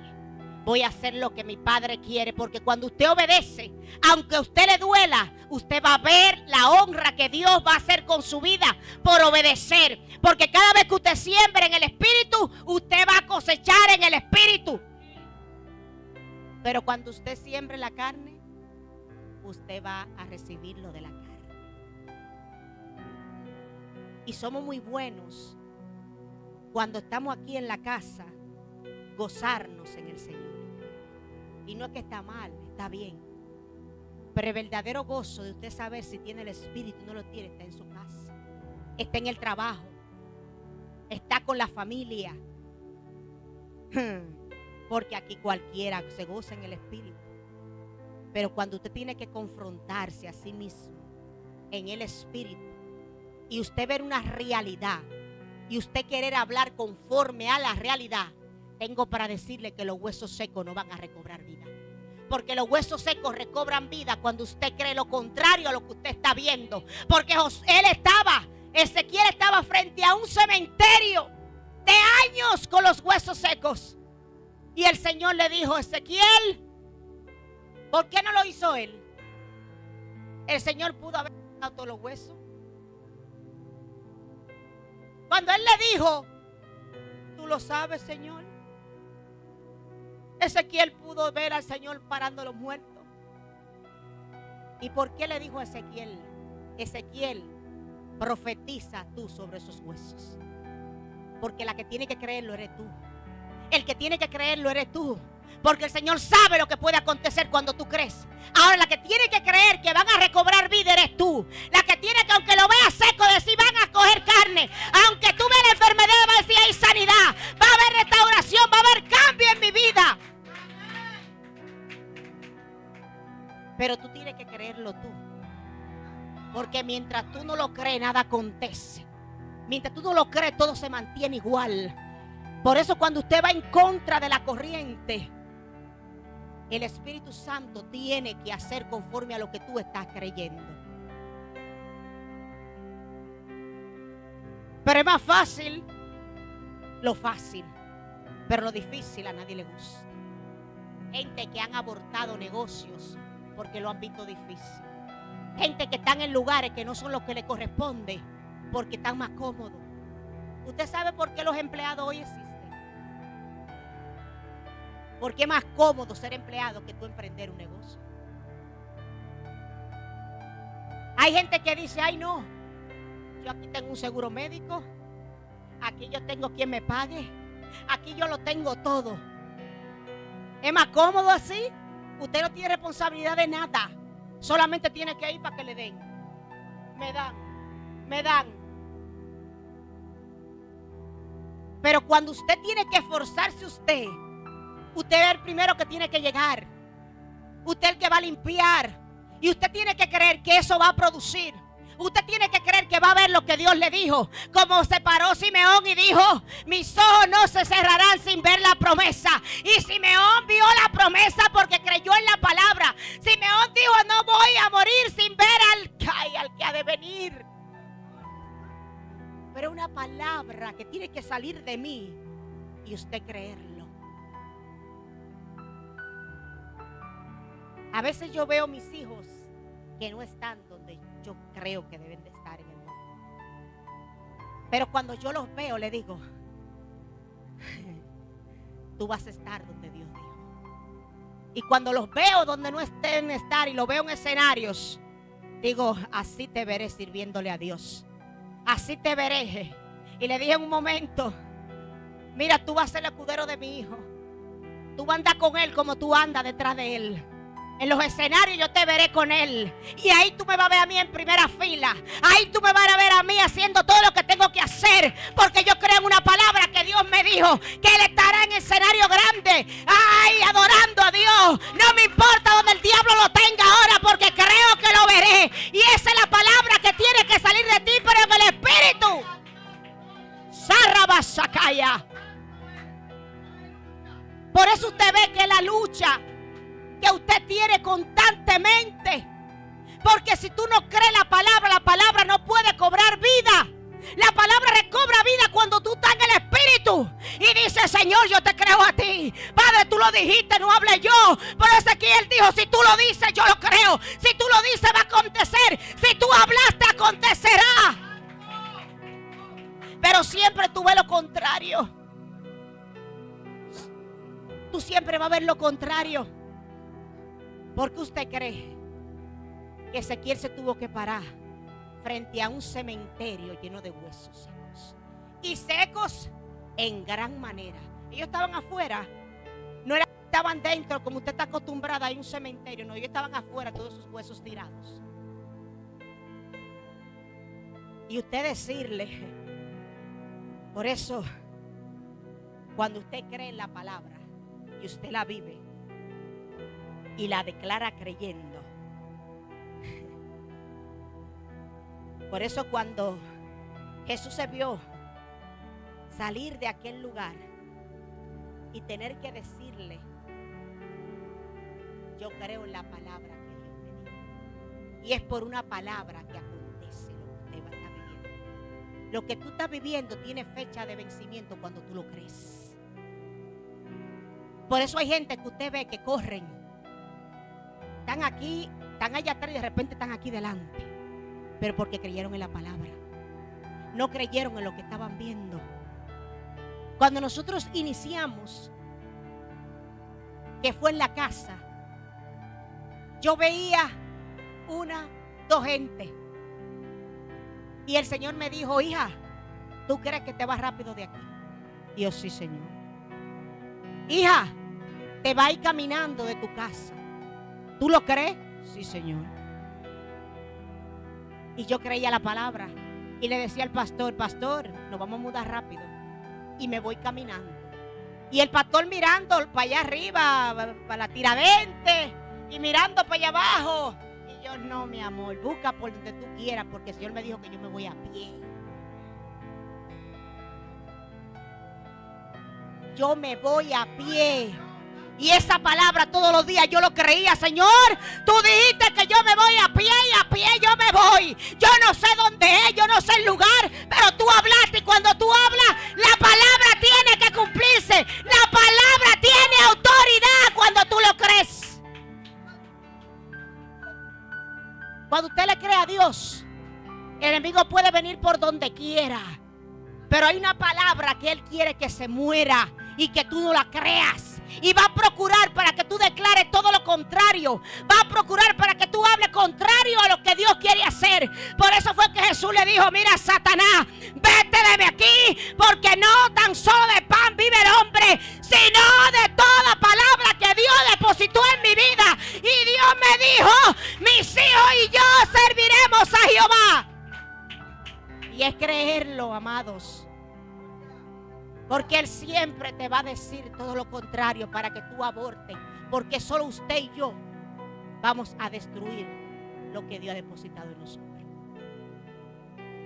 A: Voy a hacer lo que mi Padre quiere, porque cuando usted obedece, aunque a usted le duela, usted va a ver la honra que Dios va a hacer con su vida por obedecer. Porque cada vez que usted siembra en el Espíritu, usted va a cosechar en el Espíritu. Pero cuando usted siembre la carne, usted va a recibir lo de la carne. Y somos muy buenos cuando estamos aquí en la casa, gozarnos en el Señor. Y no es que está mal, está bien. Pero el verdadero gozo de usted saber si tiene el Espíritu o no lo tiene, está en su casa, está en el trabajo, está con la familia. Porque aquí cualquiera se goza en el Espíritu. Pero cuando usted tiene que confrontarse a sí mismo en el Espíritu, y usted ver una realidad, y usted querer hablar conforme a la realidad, tengo para decirle que los huesos secos no van a recobrar vida. Porque los huesos secos recobran vida cuando usted cree lo contrario a lo que usted está viendo. Porque Ezequiel estaba frente a un cementerio de años con los huesos secos. Y el Señor le dijo: Ezequiel, ¿por qué no lo hizo él? El Señor pudo haber dado todos los huesos. Cuando él le dijo: tú lo sabes, Señor. Ezequiel pudo ver al Señor parando los muertos. ¿Y por qué le dijo a Ezequiel: Ezequiel, profetiza tú sobre esos huesos? Porque la que tiene que creerlo eres tú. El que tiene que creerlo eres tú. Porque el Señor sabe lo que puede acontecer cuando tú crees. Ahora la que tiene que creer que van a recobrar vida eres tú. La que tiene que, aunque lo veas seco, decir van a coger carne. Aunque tú veas la enfermedad, va a decir hay sanidad. Va a haber restauración, va a haber cambio en mi vida. Pero tú tienes que creerlo tú. Porque mientras tú no lo crees, nada acontece. Mientras tú no lo crees, todo se mantiene igual. Por eso cuando usted va en contra de la corriente, el Espíritu Santo tiene que hacer conforme a lo que tú estás creyendo. Pero es más fácil lo fácil, pero lo difícil a nadie le gusta. Gente que han abortado negocios porque lo han visto difícil. Gente que están en lugares que no son los que le corresponde porque están más cómodos. ¿Usted sabe por qué los empleados hoy existen? Porque es más cómodo ser empleado que tú emprender un negocio. Hay gente que dice: ay no, yo aquí tengo un seguro médico, aquí yo tengo quien me pague, aquí yo lo tengo todo. Es más cómodo así. Usted no tiene responsabilidad de nada, solamente tiene que ir para que le den. Me dan. Pero cuando usted tiene que esforzarse, usted es el primero que tiene que llegar. Usted es el que va a limpiar. Y usted tiene que creer que eso va a producir. Usted tiene que creer que va a ver lo que Dios le dijo. Como se paró Simeón y dijo: mis ojos no se cerrarán sin ver la promesa. Y Simeón vio la promesa porque creyó en la palabra. Simeón dijo: no voy a morir sin ver al que ha de venir. Pero una palabra que tiene que salir de mí y usted creerlo. A veces yo veo mis hijos que no están donde yo creo que deben de estar en el mundo. Pero cuando yo los veo, le digo: tú vas a estar donde Dios dijo. Y cuando los veo donde no estén estar y los veo en escenarios, digo, así te veré sirviéndole a Dios. Así te veré. Y le dije en un momento, mira, tú vas a ser el escudero de mi hijo. Tú vas a andar con él como tú andas detrás de él. En los escenarios yo te veré con él. Y ahí tú me vas a ver a mí en primera fila. Ahí tú me vas a ver a mí haciendo todo lo que tengo que hacer. Porque yo creo en una palabra que Dios me dijo, que él estará en escenario grande. Ay, adorando a Dios. No me importa donde el diablo lo tenga ahora, porque creo que lo veré. Y esa es la palabra que tiene que salir de ti, pero en el Espíritu. Sarrabasakaya. Por eso usted ve que la lucha que usted tiene constantemente, porque si tú no crees la palabra no puede cobrar vida. La palabra recobra vida cuando tú estás en el Espíritu y dices, Señor, yo te creo a ti. Padre, tú lo dijiste, no hablé yo. Por eso aquí él dijo, si tú lo dices, yo lo creo. Si tú lo dices, va a acontecer. Si tú hablaste, acontecerá. Pero siempre tú ves lo contrario. Tú siempre vas a ver lo contrario. ¿Por qué usted cree que Ezequiel se tuvo que parar frente a un cementerio lleno de huesos secos? Y secos en gran manera. Ellos estaban afuera. No estaban dentro como usted está acostumbrada. Hay un cementerio. No, ellos estaban afuera, todos sus huesos tirados. Y usted decirle, por eso, cuando usted cree en la palabra y usted la vive y la declara creyendo. Por eso cuando Jesús se vio salir de aquel lugar y tener que decirle, yo creo en la palabra que Dios me dio. Y es por una palabra que acontece lo que usted está viviendo. Lo que tú estás viviendo tiene fecha de vencimiento cuando tú lo crees. Por eso hay gente que usted ve que corren. Están aquí, están allá atrás y de repente están aquí delante. Pero porque creyeron en la palabra. No creyeron en lo que estaban viendo. Cuando nosotros iniciamos, que fue en la casa, yo veía dos gente. Y el Señor me dijo, hija, ¿tú crees que te vas rápido de aquí? Y yo, sí, Señor. Hija, te vas a ir caminando de tu casa. ¿Tú lo crees? Sí, Señor. Y yo creía la palabra. Y le decía al pastor, pastor, nos vamos a mudar rápido. Y me voy caminando. Y el pastor mirando para allá arriba, para la Tiradentes, y mirando para allá abajo. Y yo, no, mi amor, busca por donde tú quieras, porque el Señor me dijo que yo me voy a pie. Yo me voy a pie. Y esa palabra todos los días yo lo creía, Señor. Tú dijiste que yo me voy a pie y a pie yo me voy. Yo no sé dónde es, yo no sé el lugar, pero tú hablaste y cuando tú hablas, la palabra tiene que cumplirse. La palabra tiene autoridad cuando tú lo crees. Cuando usted le cree a Dios, el enemigo puede venir por donde quiera, pero hay una palabra que Él quiere que se muera y que tú no la creas. Y va a procurar para que tú declares todo lo contrario. Va a procurar para que tú hables contrario a lo que Dios quiere hacer. Por eso fue que Jesús le dijo, mira, Satanás, vete de aquí, porque no tan solo de pan vive el hombre, sino de toda palabra que Dios depositó en mi vida. Y Dios me dijo, mis hijos y yo serviremos a Jehová. Y es creerlo, amados. Porque Él siempre te va a decir todo lo contrario para que tú abortes. Porque solo usted y yo vamos a destruir lo que Dios ha depositado en nosotros.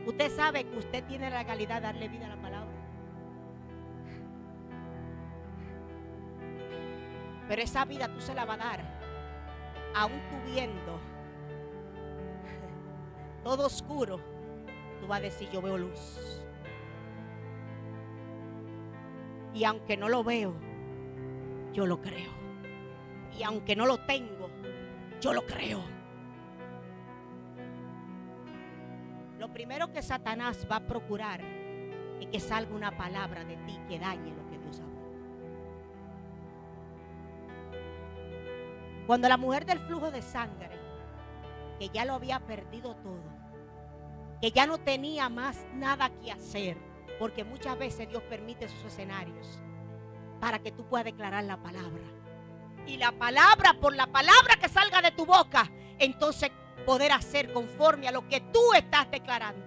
A: Usted sabe que usted tiene la legalidad de darle vida a la palabra. Pero esa vida tú se la vas a dar aún tú viendo todo oscuro. Tú vas a decir, yo veo luz. Y aunque no lo veo, yo lo creo. Y aunque no lo tengo, yo lo creo. Lo primero que Satanás va a procurar es que salga una palabra de ti que dañe lo que Dios habló. Cuando la mujer del flujo de sangre, que ya lo había perdido todo, que ya no tenía más nada que hacer, porque muchas veces Dios permite esos escenarios para que tú puedas declarar la palabra. Y la palabra, por la palabra que salga de tu boca, entonces poder hacer conforme a lo que tú estás declarando.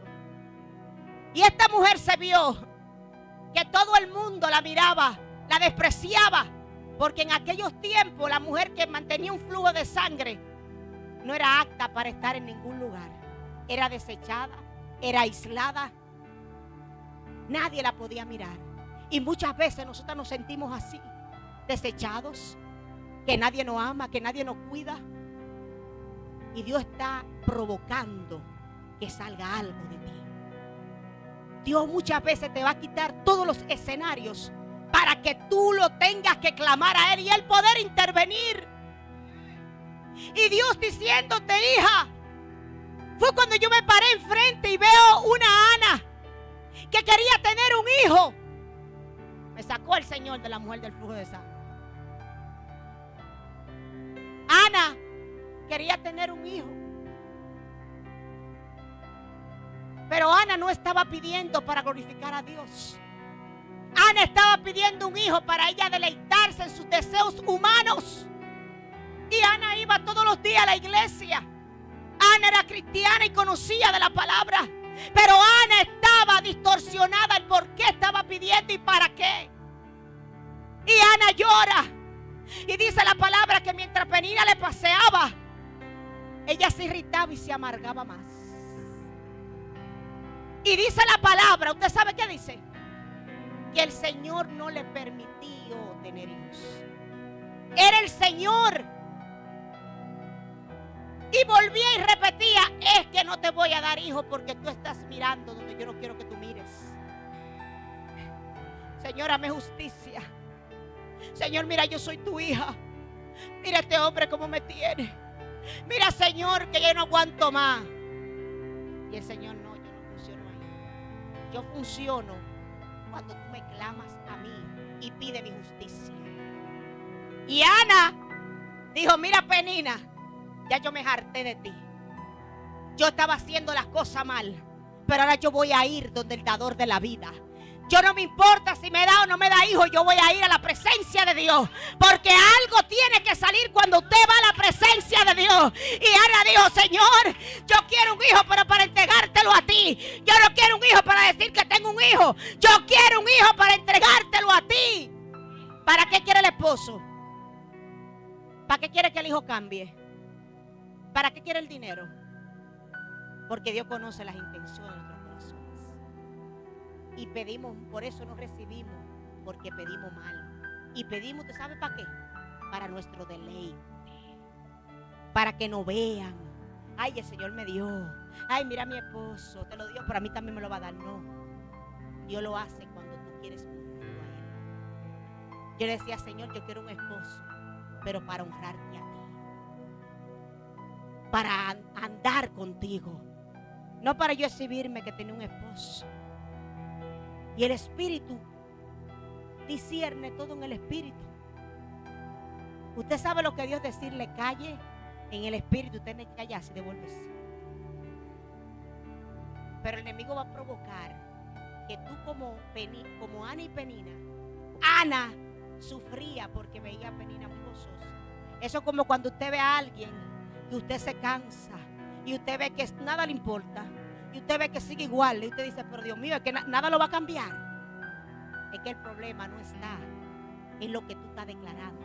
A: Y esta mujer se vio que todo el mundo la miraba, la despreciaba, porque en aquellos tiempos la mujer que mantenía un flujo de sangre no era apta para estar en ningún lugar. Era desechada, era aislada. Nadie la podía mirar. Y muchas veces nosotros nos sentimos así, desechados, que nadie nos ama, que nadie nos cuida. Y Dios está provocando que salga algo de ti. Dios muchas veces te va a quitar todos los escenarios para que tú lo tengas que clamar a Él y Él poder intervenir. Y Dios diciéndote, hija, fue cuando yo me paré enfrente y veo una Ana que quería tener un hijo. Me sacó el Señor de la mujer del flujo de sangre. Ana quería tener un hijo. Pero Ana no estaba pidiendo para glorificar a Dios. Ana estaba pidiendo un hijo para ella deleitarse en sus deseos humanos. Y Ana iba todos los días a la iglesia. Ana era cristiana y conocía de la palabra. Pero Ana estaba distorsionada en por qué estaba pidiendo y para qué. Y Ana llora. Y dice la palabra que mientras Penina le paseaba, ella se irritaba y se amargaba más. Y dice la palabra, ¿usted sabe qué dice? Que el Señor no le permitió tener hijos. Era el Señor. Y volvía y repetía, es que no te voy a dar hijos porque tú estás mirando donde yo no quiero que tú mires. Señor, hazme justicia. Señor, mira, yo soy tu hija. Mira este hombre cómo me tiene. Mira, Señor, que yo no aguanto más. Y el Señor, no, yo no funciono ahí. Yo funciono cuando tú me clamas a mí y pide mi justicia. Y Ana dijo, mira, Penina, ya yo me harté de ti. Yo estaba haciendo las cosas mal, pero ahora yo voy a ir donde el dador de la vida. Yo no me importa si me da o no me da hijo, yo voy a ir a la presencia de Dios. Porque algo tiene que salir cuando usted va a la presencia de Dios. Y Ana dijo, Señor, yo quiero un hijo, pero para entregártelo a ti. Yo no quiero un hijo para decir que tengo un hijo. Yo quiero un hijo para entregártelo a ti. ¿Para qué quiere el esposo? ¿Para qué quiere que el hijo cambie? ¿Para qué quiere el dinero? Porque Dios conoce las intenciones de nuestros corazones. Y pedimos, por eso no recibimos, porque pedimos mal. Y pedimos, ¿usted sabe para qué? Para nuestro deleite. Para que nos vean. Ay, el Señor me dio. Ay, mira a mi esposo, te lo dio, pero a mí también me lo va a dar. No. Dios lo hace cuando tú quieres honrarlo a Él. Yo le decía, Señor, yo quiero un esposo, pero para honrarte a ti. Para andar contigo. No para yo exhibirme que tenía un esposo. Y el Espíritu discierne todo en el Espíritu. Usted sabe lo que Dios decirle calle. En el Espíritu usted tiene que callarse y devolverse. Pero el enemigo va a provocar que tú como Ana y Penina. Ana sufría porque veía a Penina muy gozosa. Eso es como cuando usted ve a alguien y usted se cansa y usted ve que nada le importa. Y usted ve que sigue igual. Y usted dice, pero Dios mío, es que nada lo va a cambiar. Es que el problema no está en lo que tú estás declarando.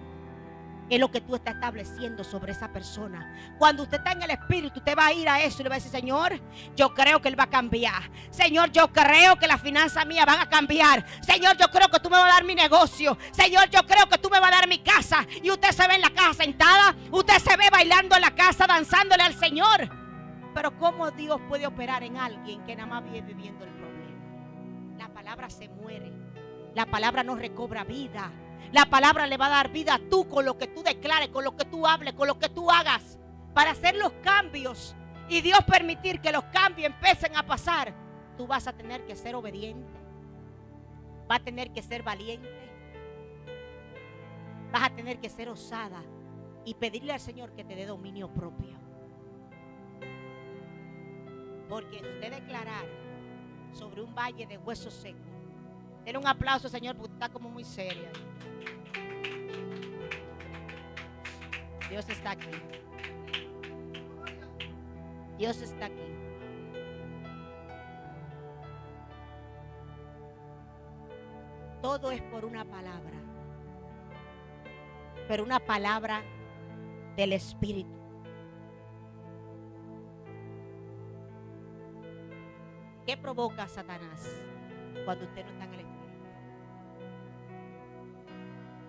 A: Es lo que tú estás estableciendo sobre esa persona. Cuando usted está en el Espíritu, usted va a ir a eso y le va a decir, Señor, yo creo que Él va a cambiar. Señor, yo creo que las finanzas mías van a cambiar. Señor, yo creo que tú me vas a dar mi negocio. Señor, yo creo que tú me vas a dar mi casa. Y usted se ve en la casa sentada. Usted se ve bailando en la casa, danzándole al Señor. Pero ¿cómo Dios puede operar en alguien que nada más vive viviendo el problema? La palabra se muere. La palabra no recobra vida. La palabra le va a dar vida a tú con lo que tú declares, con lo que tú hables, con lo que tú hagas. Para hacer los cambios y Dios permitir que los cambios empiecen a pasar, tú vas a tener que ser obediente. Vas a tener que ser valiente. Vas a tener que ser osada. y pedirle al Señor que te dé dominio propio. Porque usted declarar sobre un valle de huesos secos. Denle un aplauso, Señor, porque está como muy seria. Dios está aquí. Dios está aquí. Todo es por una palabra, pero una palabra del Espíritu. ¿Qué provoca Satanás cuando usted no está en el Espíritu?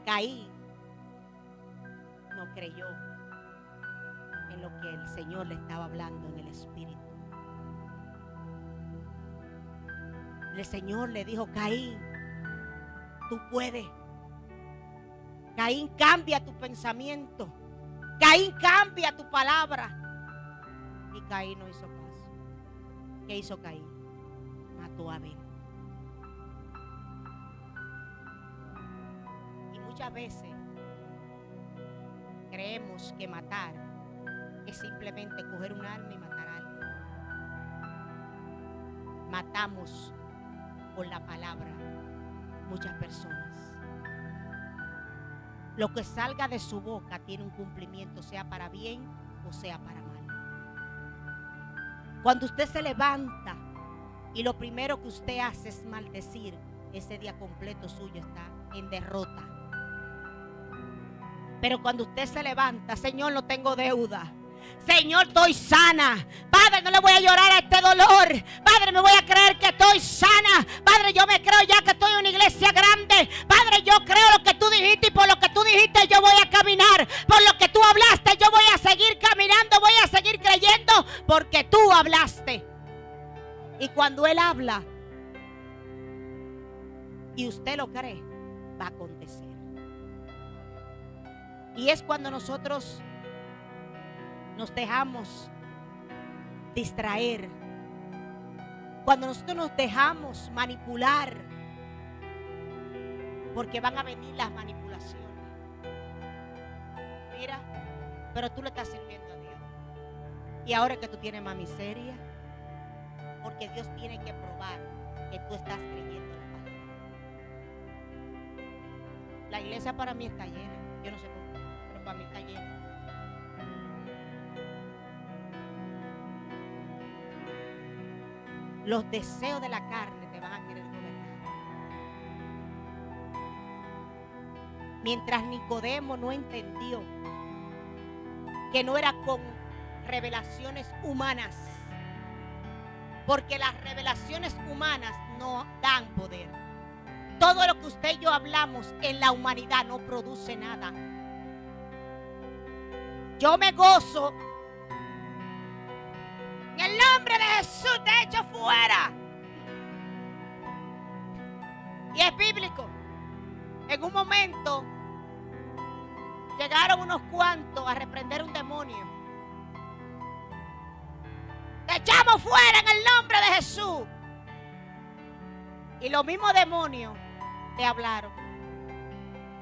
A: Caín no creyó en lo que el Señor le estaba hablando en el Espíritu. El Señor le dijo: Caín, tú puedes. Caín, cambia tu pensamiento. Caín, cambia tu palabra. Y Caín no hizo caso. ¿Qué hizo Caín? Mató a Abel. Y muchas veces creemos que matar es simplemente coger un arma y matar a alguien. Matamos con la palabra muchas personas. Lo que salga de su boca tiene un cumplimiento, sea para bien o sea para mal. Cuando usted se levanta y lo primero que usted hace es maldecir, ese día completo suyo está en derrota. Pero cuando usted se levanta: Señor, no tengo deuda. Señor, estoy sana. Padre, no le voy a llorar a este dolor. Padre, me voy a creer que estoy sana. Padre, yo me creo ya que estoy en una iglesia grande. Padre, yo creo lo que tú dijiste, y por lo que tú dijiste yo voy a caminar. Por lo que tú hablaste yo voy a seguir caminando, voy a seguir creyendo, porque tú hablaste. Y cuando Él habla y usted lo cree, va a acontecer. Y es cuando nosotros nos dejamos distraer, cuando nosotros nos dejamos manipular, porque van a venir las manipulaciones. Mira, pero tú le estás sirviendo a Dios, y ahora es que tú tienes más miseria, porque Dios tiene que probar que tú estás creyendo la palabra. La iglesia para mí está llena, yo no sé por qué, pero para mí está llena. Los deseos de la carne te van a querer gobernar. Mientras Nicodemo no entendió que no era con revelaciones humanas, porque las revelaciones humanas no dan poder. Todo lo que usted y yo hablamos en la humanidad no produce nada. Yo me gozo. En el nombre de Jesús te echo fuera. Y es bíblico. En un momento llegaron unos cuantos a reprender un demonio. Te echamos fuera en el nombre de Jesús. Y los mismos demonios le hablaron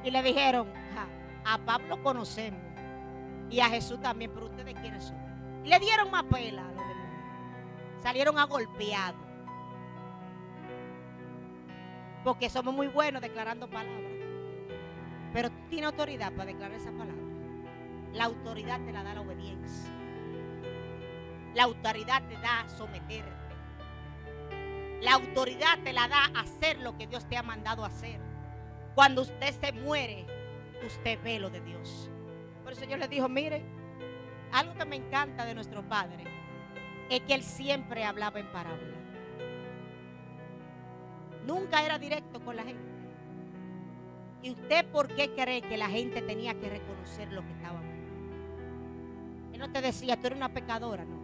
A: y le dijeron: a Pablo conocemos y a Jesús también, pero ustedes quiénes son. Y le dieron más pela a los demonios. Salieron agolpeados, porque somos muy buenos declarando palabras, pero tú tienes autoridad para declarar esa palabra. La autoridad te la da la obediencia. La autoridad te da someterte. La autoridad te la da hacer lo que Dios te ha mandado hacer. Cuando usted se muere, usted ve lo de Dios. Por eso yo les digo: mire, algo que me encanta de nuestro Padre es que Él siempre hablaba en parábola. Nunca era directo con la gente. ¿Y usted por qué cree que la gente tenía que reconocer lo que estaba mal? Él no te decía: tú eres una pecadora, no.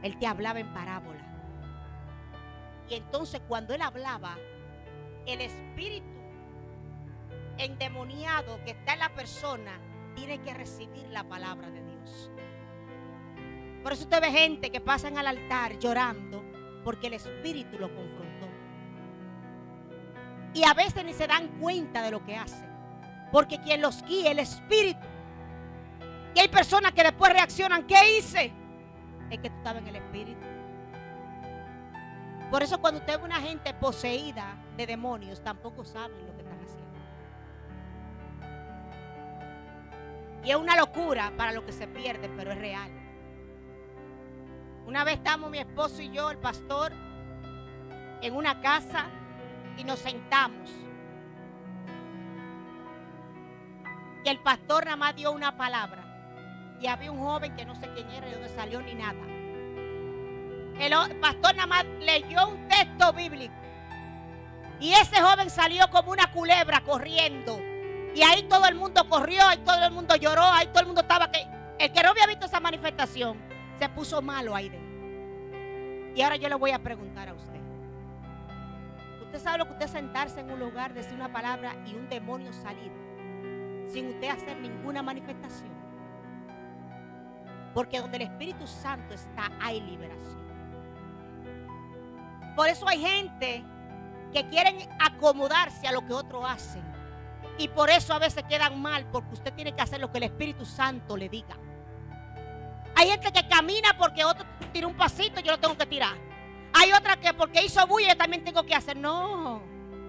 A: Él te hablaba en parábola. Y entonces cuando Él hablaba, el espíritu endemoniado que está en la persona tiene que recibir la palabra de Dios. Por eso usted ve gente que pasan al altar llorando porque el espíritu lo confrontó. Y a veces ni se dan cuenta de lo que hacen. Porque quien los guía es el Espíritu. Y hay personas que después reaccionan, ¿qué hice? Es que tú estabas en el Espíritu. Por eso cuando usted ve una gente poseída de demonios, tampoco saben lo que están haciendo. Y es una locura para lo que se pierde, pero es real. Una vez estábamos mi esposo y yo, el pastor, en una casa y nos sentamos. Y el pastor nada más dio una palabra. Y había un joven que no sé quién era, de dónde salió ni nada. El pastor nada más leyó un texto bíblico. Y ese joven salió como una culebra corriendo. Y ahí todo el mundo corrió, ahí todo el mundo lloró, ahí todo el mundo estaba que... El que no había visto esa manifestación se puso malo ahí dentro. Y ahora yo le voy a preguntar a usted. ¿Usted sabe lo que usted sentarse en un lugar, decir una palabra y un demonio salir sin usted hacer ninguna manifestación? Porque donde el Espíritu Santo está, hay liberación. Por eso hay gente que quieren acomodarse a lo que otros hacen. Y por eso a veces quedan mal, porque usted tiene que hacer lo que el Espíritu Santo le diga. Hay gente que camina porque otro tira un pasito, yo lo tengo que tirar. Hay otra que porque hizo bulla yo también tengo que hacer. No.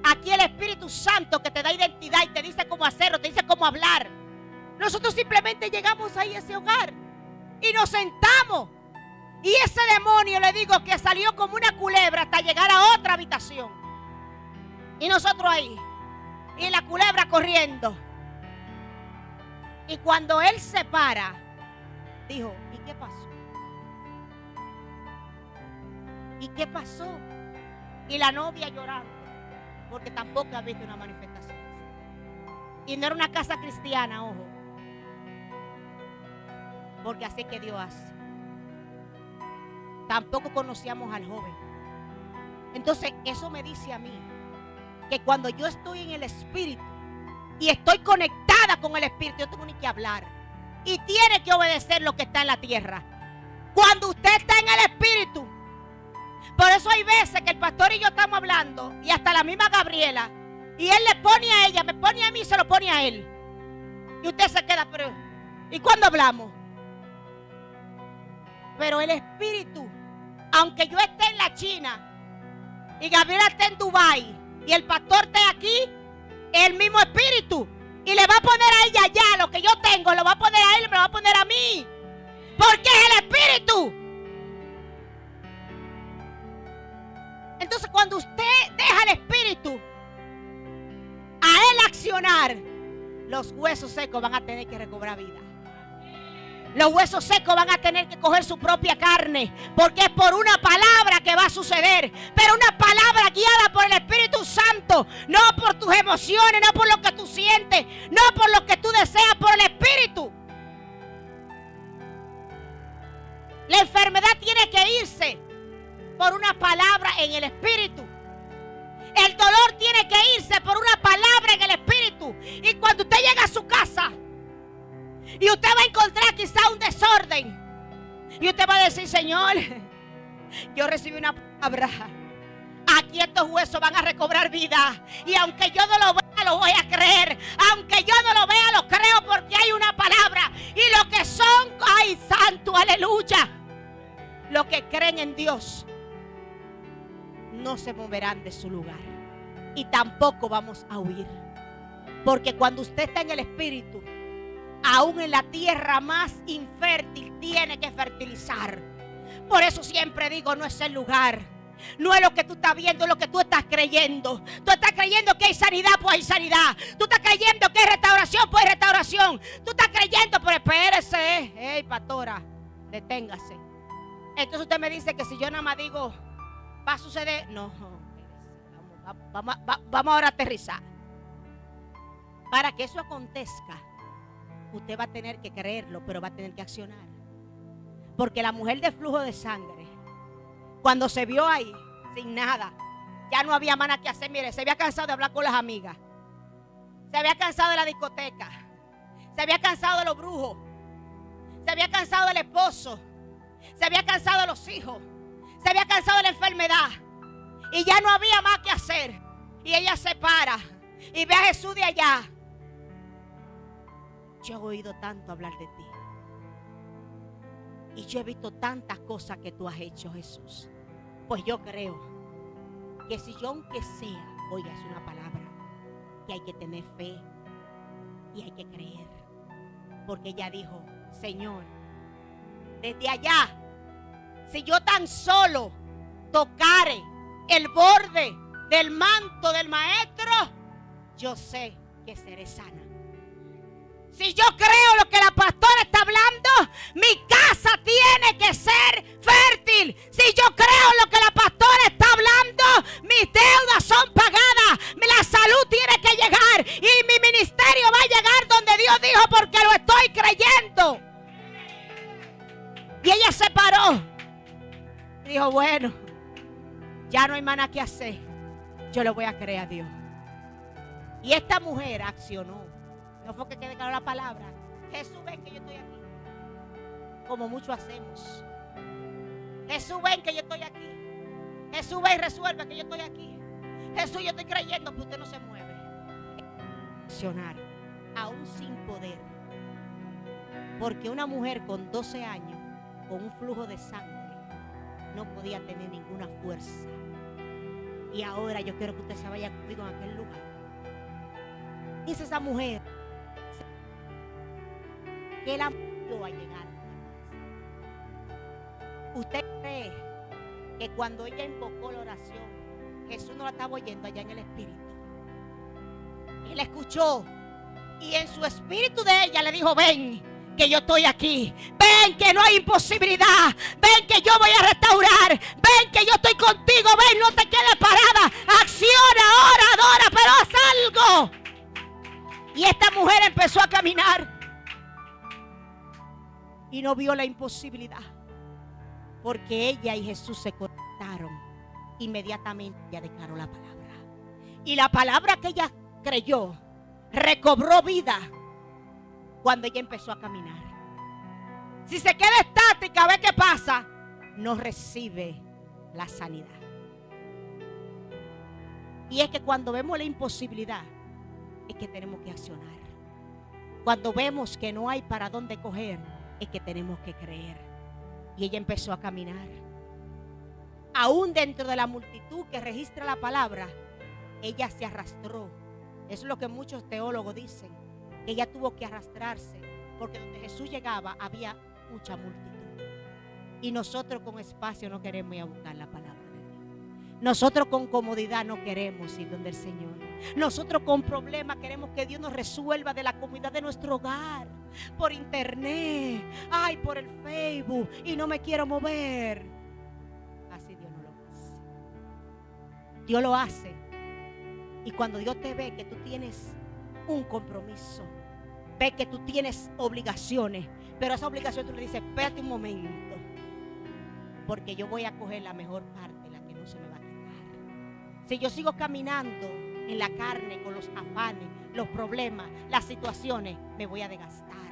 A: Aquí el Espíritu Santo que te da identidad y te dice cómo hacerlo, te dice cómo hablar. Nosotros simplemente llegamos ahí a ese hogar y nos sentamos. Y ese demonio, le digo, que salió como una culebra hasta llegar a otra habitación. Y nosotros ahí. Y la culebra corriendo. Y cuando él se para, dijo, ¿y qué pasó? ¿Y qué pasó? Y la novia llorando, porque tampoco ha visto una manifestación. Y no era una casa cristiana, ojo. Porque así que Dios hace. Tampoco conocíamos al joven. Entonces eso me dice a mí que cuando yo estoy en el Espíritu y estoy conectada con el Espíritu, yo tengo ni que hablar y tiene que obedecer lo que está en la tierra. Cuando usted está en el Espíritu, por eso hay veces que el pastor y yo estamos hablando y hasta la misma Gabriela, y él le pone a ella, me pone a mí, se lo pone a él, y usted se queda, pero ¿y cuándo hablamos? Pero el Espíritu, aunque yo esté en la China y Gabriela esté en Dubái y el pastor esté aquí, es el mismo Espíritu. Y le va a poner a ella ya lo que yo tengo, lo va a poner a él, me lo va a poner a mí. Porque es el Espíritu. Entonces cuando usted deja el Espíritu a él accionar, los huesos secos van a tener que recobrar vida. Los huesos secos van a tener que coger su propia carne, porque es por una palabra que va a suceder, pero una palabra guiada por el Espíritu Santo, no por tus emociones, no por lo que tú sientes, no por lo que tú deseas, por el Espíritu. La enfermedad tiene que irse por una palabra en el Espíritu. El dolor tiene que irse por una palabra en el Espíritu. Y cuando usted llega a su casa y usted va a encontrar quizá un desorden, y usted va a decir, Señor, yo recibí una palabra. Aquí estos huesos van a recobrar vida. Y aunque yo no lo vea, lo voy a creer. Aunque yo no lo vea, lo creo, porque hay una palabra. Y lo que son, ay, santo, aleluya, los que creen en Dios no se moverán de su lugar. Y tampoco vamos a huir. Porque cuando usted está en el Espíritu, aún en la tierra más infértil tiene que fertilizar. Por eso siempre digo, no es el lugar, no es lo que tú estás viendo, es lo que tú estás creyendo. Tú estás creyendo que hay sanidad, pues hay sanidad. Tú estás creyendo que hay restauración, pues hay restauración. Tú estás creyendo, pero espérese, hey pastora, deténgase. Entonces usted me dice que si yo nada más digo, va a suceder. No, vamos ahora a aterrizar. Para que eso acontezca, usted va a tener que creerlo, pero va a tener que accionar. Porque la mujer de flujo de sangre, cuando se vio ahí, sin nada, ya no había más nada que hacer. Mire, se había cansado de hablar con las amigas, se había cansado de la discoteca, se había cansado de los brujos, se había cansado del esposo, se había cansado de los hijos, se había cansado de la enfermedad, y ya no había más que hacer. Y ella se para y ve a Jesús de allá yo he oído tanto hablar de ti. Y yo he visto tantas cosas que tú has hecho, Jesús. Pues yo creo que si yo aunque sea, oiga, es una palabra que hay que tener fe y hay que creer. Porque ella dijo, Señor, desde allá, si yo tan solo tocare el borde del manto del maestro, yo sé que seré sana. Si yo creo lo que la pastora está hablando, mi casa tiene que ser fértil. Si yo creo lo que la pastora está hablando, mis deudas son pagadas. La salud tiene que llegar y mi ministerio va a llegar donde Dios dijo, porque lo estoy creyendo. Y ella se paró. Dijo, bueno, ya no hay más nada que hacer. Yo le voy a creer a Dios. Y esta mujer accionó. No fue que quede claro la palabra. Jesús, ven que yo estoy aquí. Como muchos hacemos. Jesús, ven que yo estoy aquí. Jesús, ven y resuelve que yo estoy aquí. Jesús, yo estoy creyendo, pero usted no se mueve. Accionar, aún sin poder. Porque una mujer con 12 años, con un flujo de sangre, no podía tener ninguna fuerza. Y ahora yo quiero que usted se vaya conmigo en aquel lugar. Dice esa mujer que la ayudó a llegar. ¿Usted cree que cuando ella invocó la oración, Jesús no la estaba oyendo allá en el espíritu? Él escuchó y en su espíritu de ella le dijo, ven, que yo estoy aquí. Ven, que no hay imposibilidad. Ven, que yo voy a restaurar. Ven, que yo estoy contigo. Ven, no te quedes parada. Acciona, ora, adora, pero haz algo. Y esta mujer empezó a caminar y no vio la imposibilidad, porque ella y Jesús se conectaron. Inmediatamente ella declaró la palabra, y la palabra que ella creyó recobró vida cuando ella empezó a caminar. Si se queda estática, a ver qué pasa, no recibe la sanidad. Y es que cuando vemos la imposibilidad, es que tenemos que accionar. Cuando vemos que no hay para dónde coger, es que tenemos que creer. Y ella empezó a caminar. Aún dentro de la multitud que registra la palabra, ella se arrastró. Eso es lo que muchos teólogos dicen, que ella tuvo que arrastrarse, porque donde Jesús llegaba había mucha multitud. Y nosotros con espacio no queremos ir a buscar la palabra. Nosotros con comodidad no queremos ir donde el Señor. Nosotros con problemas queremos que Dios nos resuelva de la comodidad de nuestro hogar, por internet, ay, por el Facebook, y no me quiero mover. Así Dios no lo hace. Dios lo hace. Y cuando Dios te ve que tú tienes un compromiso, ve que tú tienes obligaciones, pero esa obligación tú le dices, espérate un momento, porque yo voy a coger la mejor parte, la que no se me va a quitar. Si yo sigo caminando en la carne con los afanes, los problemas, las situaciones, me voy a desgastar.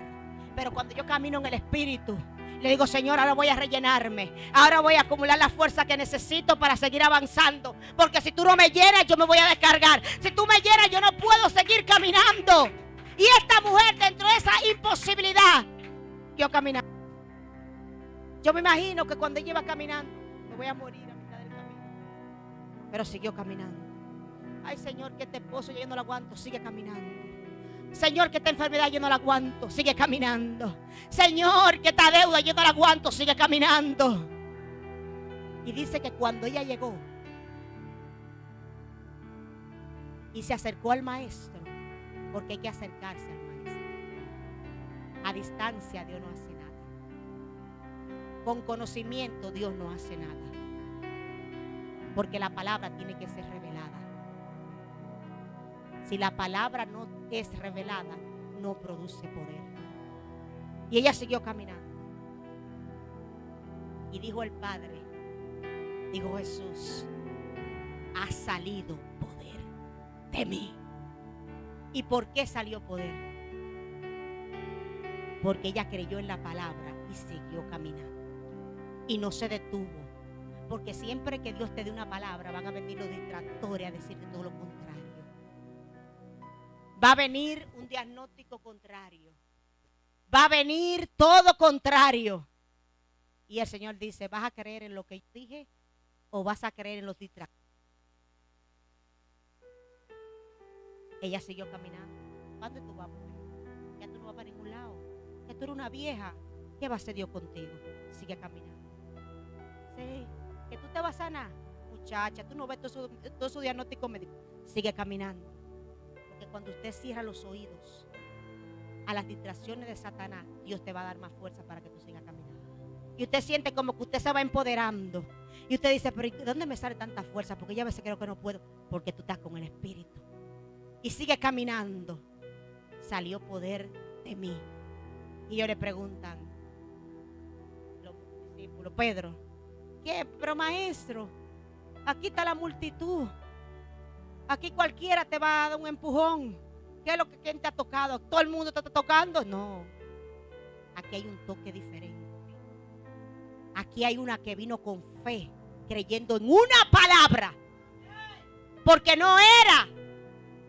A: Pero cuando yo camino en el espíritu, le digo, Señor, ahora voy a rellenarme. Ahora voy a acumular la fuerza que necesito para seguir avanzando. Porque si tú no me llenas, yo me voy a descargar. Si tú me llenas, yo no puedo seguir caminando. Y esta mujer, dentro de esa imposibilidad, yo caminando. Yo me imagino que cuando ella iba caminando, me voy a morir a mitad del camino. Pero siguió caminando. Ay, Señor, que este esposo yo no lo aguanto, sigue caminando. Señor, que esta enfermedad yo no la aguanto, sigue caminando. Señor, que esta deuda yo no la aguanto, sigue caminando. Y dice que cuando ella llegó y se acercó al maestro, porque hay que acercarse al maestro. A distancia Dios no hace nada. Con conocimiento Dios no hace nada. Porque la palabra tiene que ser revelada. Si la palabra no es revelada, no produce poder. Y ella siguió caminando. Y dijo el Padre, dijo Jesús, ha salido poder de mí. ¿Y por qué salió poder? Porque ella creyó en la palabra y siguió caminando. Y no se detuvo. Porque siempre que Dios te dé una palabra, van a venir los distractores a decirte todo lo contrario. Va a venir un diagnóstico contrario. va a venir todo contrario. Y el Señor dice, ¿vas a creer en lo que yo dije o vas a creer en los distractores? Ella siguió caminando. ¿Dónde tú vas, mujer? Ya tú no vas para ningún lado. Ya tú eres una vieja. ¿Qué va a hacer Dios contigo? Sigue caminando. Sí, que tú te vas a sanar. Muchacha, tú no ves todo su diagnóstico médico. Sigue caminando. Porque cuando usted cierra los oídos a las distracciones de Satanás, Dios te va a dar más fuerza para que tú sigas caminando. Y usted siente como que usted se va empoderando. Y usted dice, pero ¿de dónde me sale tanta fuerza? Porque ya a veces creo que no puedo. Porque tú estás con el Espíritu. Y sigue caminando. Salió poder de mí. Y ellos le preguntan, los discípulos, Pedro, ¿qué? Pero maestro, aquí está la multitud. Aquí cualquiera te va a dar un empujón. ¿Qué es lo que quién te ha tocado? ¿Todo el mundo te está tocando? No. Aquí hay un toque diferente. Aquí hay una que vino con fe, creyendo en una palabra. Porque no era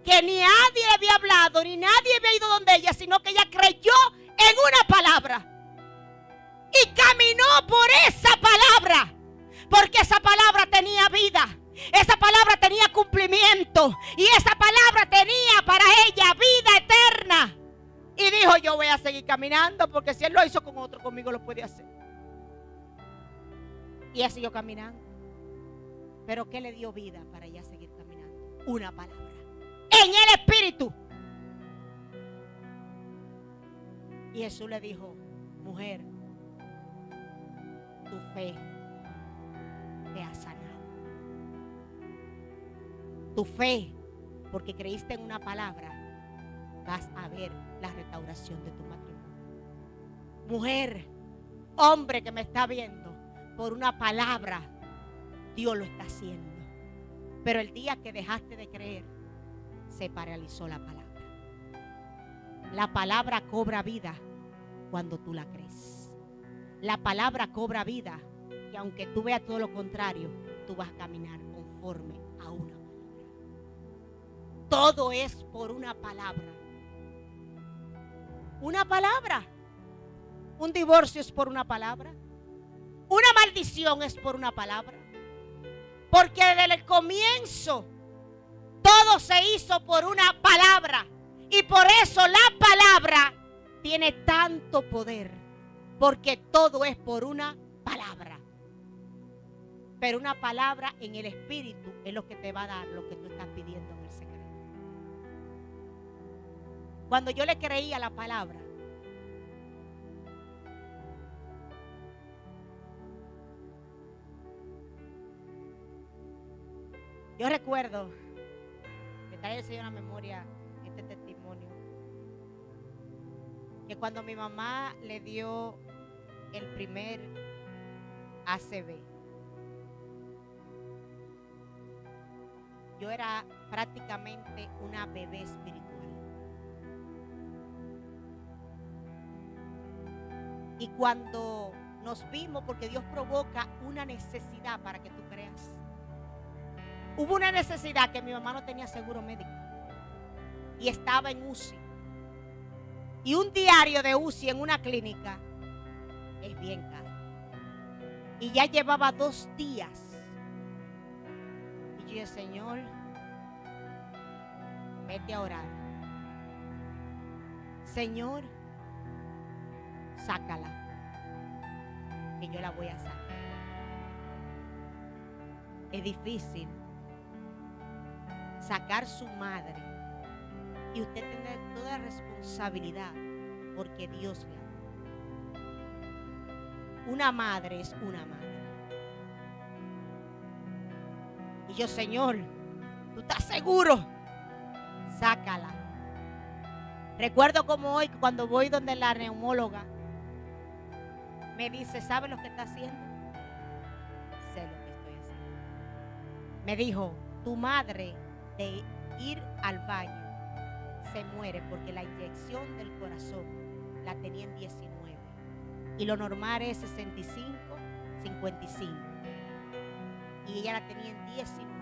A: que ni nadie le había hablado, ni nadie había ido donde ella, sino que ella creyó en una palabra. Y caminó por esa palabra. Porque esa palabra tenía vida. Esa palabra tenía cumplimiento. Y esa palabra tenía para ella vida eterna. Y dijo, yo voy a seguir caminando, porque si él lo hizo con otro, conmigo lo puede hacer. Y ella siguió caminando. Pero ¿qué le dio vida para ella seguir caminando? Una palabra. En el Espíritu. Y Jesús le dijo, mujer, tu fe te ha sanado. Tu fe, porque creíste en una palabra, vas a ver la restauración de tu matrimonio. Mujer, hombre que me está viendo, por una palabra Dios lo está haciendo. Pero el día que dejaste de creer, se paralizó la palabra. La palabra cobra vida cuando tú la crees. La palabra cobra vida, y aunque tú veas todo lo contrario, tú vas a caminar conforme a una palabra. Todo es por una palabra. Una palabra. Un divorcio es por una palabra. Una maldición es por una palabra. Porque desde el comienzo todo se hizo por una palabra. Y por eso la palabra tiene tanto poder. Porque todo es por una palabra. Pero una palabra en el Espíritu es lo que te va a dar lo que tú estás pidiendo en el secreto. Cuando yo le creí a la palabra, yo recuerdo que trae el Señor a la memoria este testimonio, que cuando mi mamá le dio el primer ACV, yo era prácticamente una bebé espiritual. Y cuando nos vimos, porque Dios provoca una necesidad para que tú creas. Hubo una necesidad que mi mamá no tenía seguro médico y estaba en UCI. Y un diario de UCI en una clínica es bien caro. Y ya llevaba 2 días. Y yo dije, Señor, vete a orar. Señor, sácala, que yo la voy a sacar. Es difícil sacar su madre y usted tener toda la responsabilidad porque Dios le ama. Una madre es una madre. Y yo, Señor, ¿tú estás seguro? Sácala. Recuerdo como hoy cuando voy donde la neumóloga me dice, ¿sabe lo que está haciendo? Sé lo que estoy haciendo. Me dijo, tu madre de ir al baño se muere porque la inyección del corazón la tenía en 19 y lo normal es 65, 55 y ella la tenía en 19.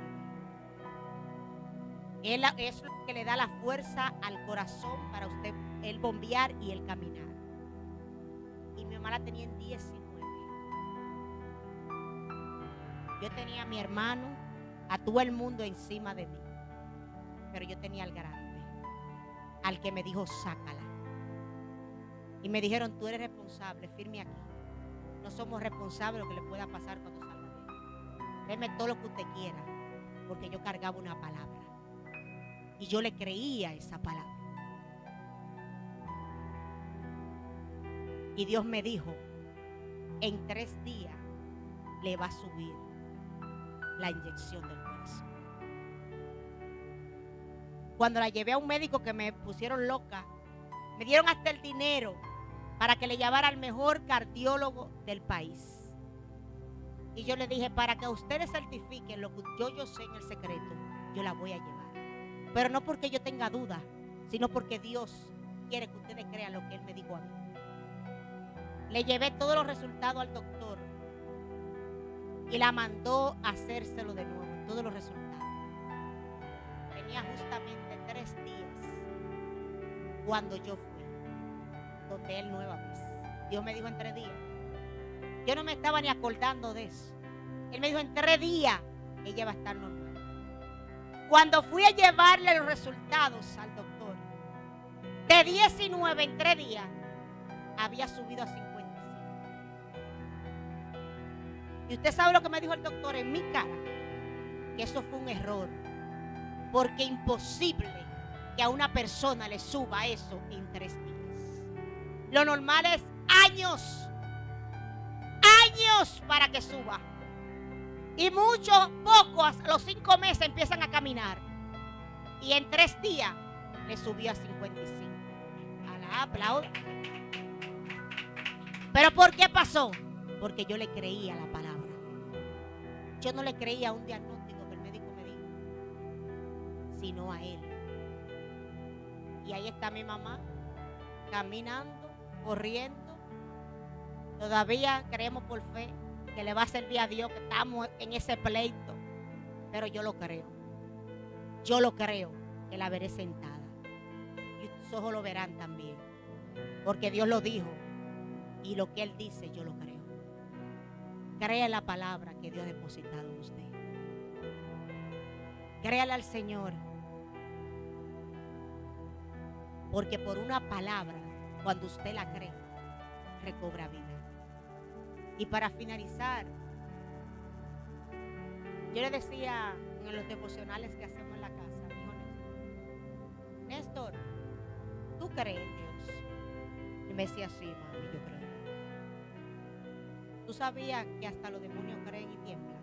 A: Es lo que le da la fuerza al corazón para usted el bombear y el caminar. mamá la tenía en 19. Yo tenía a mi hermano, a todo el mundo encima de mí. Pero yo tenía al grande, al que me dijo, sácala. Y me dijeron, tú eres responsable, firme aquí. No somos responsables de lo que le pueda pasar cuando salga de él. Deme todo lo que usted quiera, porque yo cargaba una palabra. Y yo le creía esa palabra. Y Dios me dijo, en 3 días le va a subir la inyección del corazón. Cuando la llevé a un médico, que me pusieron loca, me dieron hasta el dinero para que le llevara al mejor cardiólogo del país. Y yo le dije, para que ustedes certifiquen lo que yo sé en el secreto, yo la voy a llevar. Pero no porque yo tenga duda, sino porque Dios quiere que ustedes crean lo que Él me dijo a mí. Le llevé todos los resultados al doctor y la mandó a hacérselo de nuevo, todos los resultados. Tenía justamente 3 días cuando yo fui donde él nueva vez. Dios me dijo, en 3 días. Yo no me estaba ni acordando de eso. Él me dijo, en 3 días ella va a estar normal. Cuando fui a llevarle los resultados al doctor, de 19 en 3 días había subido a 55. Y usted sabe lo que me dijo el doctor en mi cara, que eso fue un error, porque imposible que a una persona le suba eso en 3 días. Lo normal es años para que suba. Y muchos, pocos, a los 5 meses empiezan a caminar. Y en 3 días le subió a 55. Alá, aplaudo. ¿Pero por qué pasó? Porque yo le creía la palabra. Yo no le creía a un diagnóstico que el médico me dijo, sino a él. Y ahí está mi mamá, caminando, corriendo. Todavía creemos por fe que le va a servir a Dios, que estamos en ese pleito. Pero yo lo creo. Yo lo creo, que la veré sentada. Y tus ojos lo verán también. Porque Dios lo dijo. Y lo que Él dice, yo lo creo. Crea la palabra que Dios ha depositado en usted. Créale al Señor. Porque por una palabra, cuando usted la cree, recobra vida. Y para finalizar, yo le decía en los devocionales que hacemos en la casa, me dijo Néstor, ¿tú crees en Dios? Y me decía, sí, mami, yo creo. ¿Tú sabías que hasta los demonios creen y tiemblan?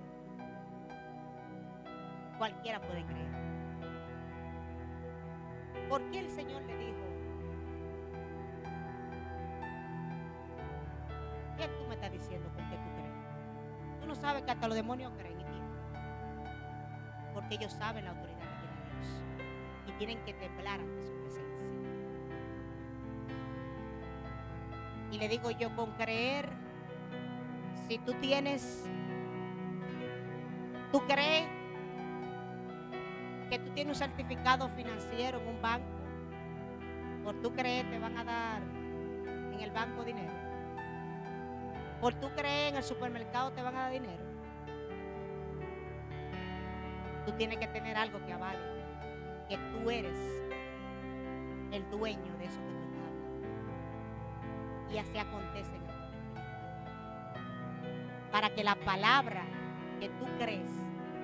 A: Cualquiera puede creer. ¿Por qué el Señor le dijo? ¿Qué tú me estás diciendo con qué tú crees? Tú no sabes que hasta los demonios creen y tiemblan. Porque ellos saben la autoridad que tiene Dios. Y tienen que temblar ante su presencia. Y le digo yo, con creer, si tú crees que tú tienes un certificado financiero en un banco, por tú creer te van a dar en el banco dinero. Por tú creer en el supermercado te van a dar dinero. Tú tienes que tener algo que avale que tú eres el dueño de eso que tú estás hablando. Y así acontece en el mundo. Para que la palabra que tú crees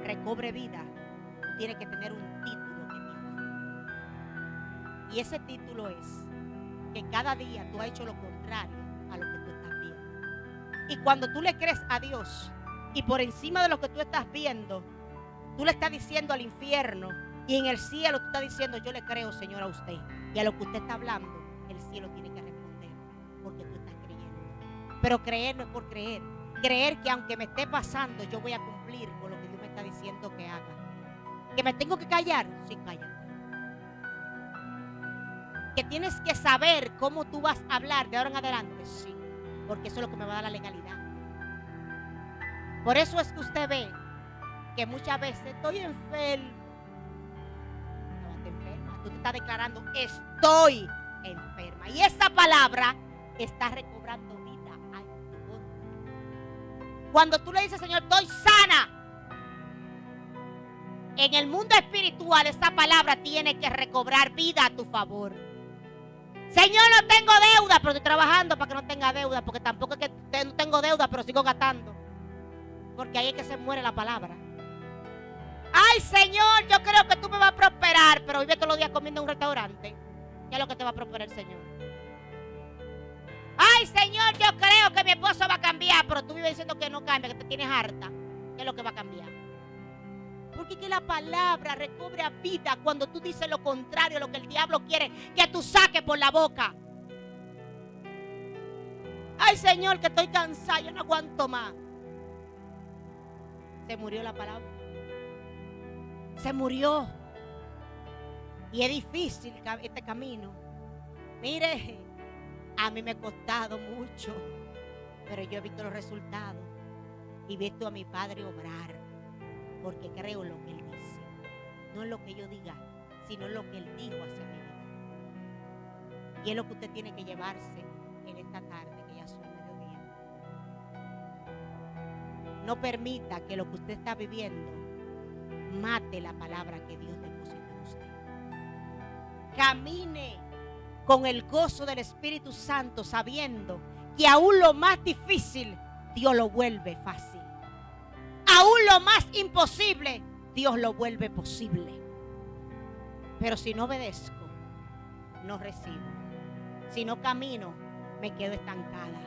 A: recobre vida, tú tienes que tener un título que te avale. Y ese título es que cada día tú has hecho lo contrario a lo que tú estás viendo. Y cuando tú le crees a Dios y por encima de lo que tú estás viendo, tú le estás diciendo al infierno, y en el cielo tú estás diciendo, yo le creo, Señor, a usted. Y a lo que usted está hablando, el cielo tiene que responder, porque tú estás creyendo. Pero creer no es por creer. Creer que aunque me esté pasando, yo voy a cumplir con lo que Dios me está diciendo que haga. Que me tengo que callar, sí, cállate. Que tienes que saber cómo tú vas a hablar de ahora en adelante, sí, porque eso es lo que me va a dar la legalidad. Por eso es que usted ve que muchas veces estoy enfermo. No, te enferma. Tú te estás declarando, estoy enferma. Y esa palabra está recobrando vida Cuando tú le dices, Señor, estoy sana, en el mundo espiritual esa palabra tiene que recobrar vida a tu favor. Señor, no tengo deuda, pero estoy trabajando para que no tenga deuda, porque tampoco es que no tengo deuda, pero sigo gastando. Porque ahí es que se muere la palabra. Ay, Señor, yo creo que tú me vas a prosperar, pero vive todos los días comiendo en un restaurante. ¿Qué es lo que te va a prosperar el Señor? Ay, Señor, yo creo que mi esposo va a cambiar, pero tú vives diciendo que no cambia, que te tienes harta. ¿Qué es lo que va a cambiar? Porque que la palabra recobra vida cuando tú dices lo contrario a lo que el diablo quiere que tú saques por la boca. Ay, Señor, que estoy cansada, yo no aguanto más. Se murió la palabra. Se murió. Y es difícil este camino. Mire, a mí me ha costado mucho, pero yo he visto los resultados y he visto a mi Padre obrar, porque creo lo que Él dice, no es lo que yo diga, sino lo que Él dijo hacia mi vida. Y es lo que usted tiene que llevarse en esta tarde, que ya son mediodía. No permita que lo que usted está viviendo mate la palabra que Dios depositó en usted. Camine con el gozo del Espíritu Santo, sabiendo que aún lo más difícil Dios lo vuelve fácil. Aún lo más imposible Dios lo vuelve posible. Pero si no obedezco, no recibo. Si no camino, me quedo estancada.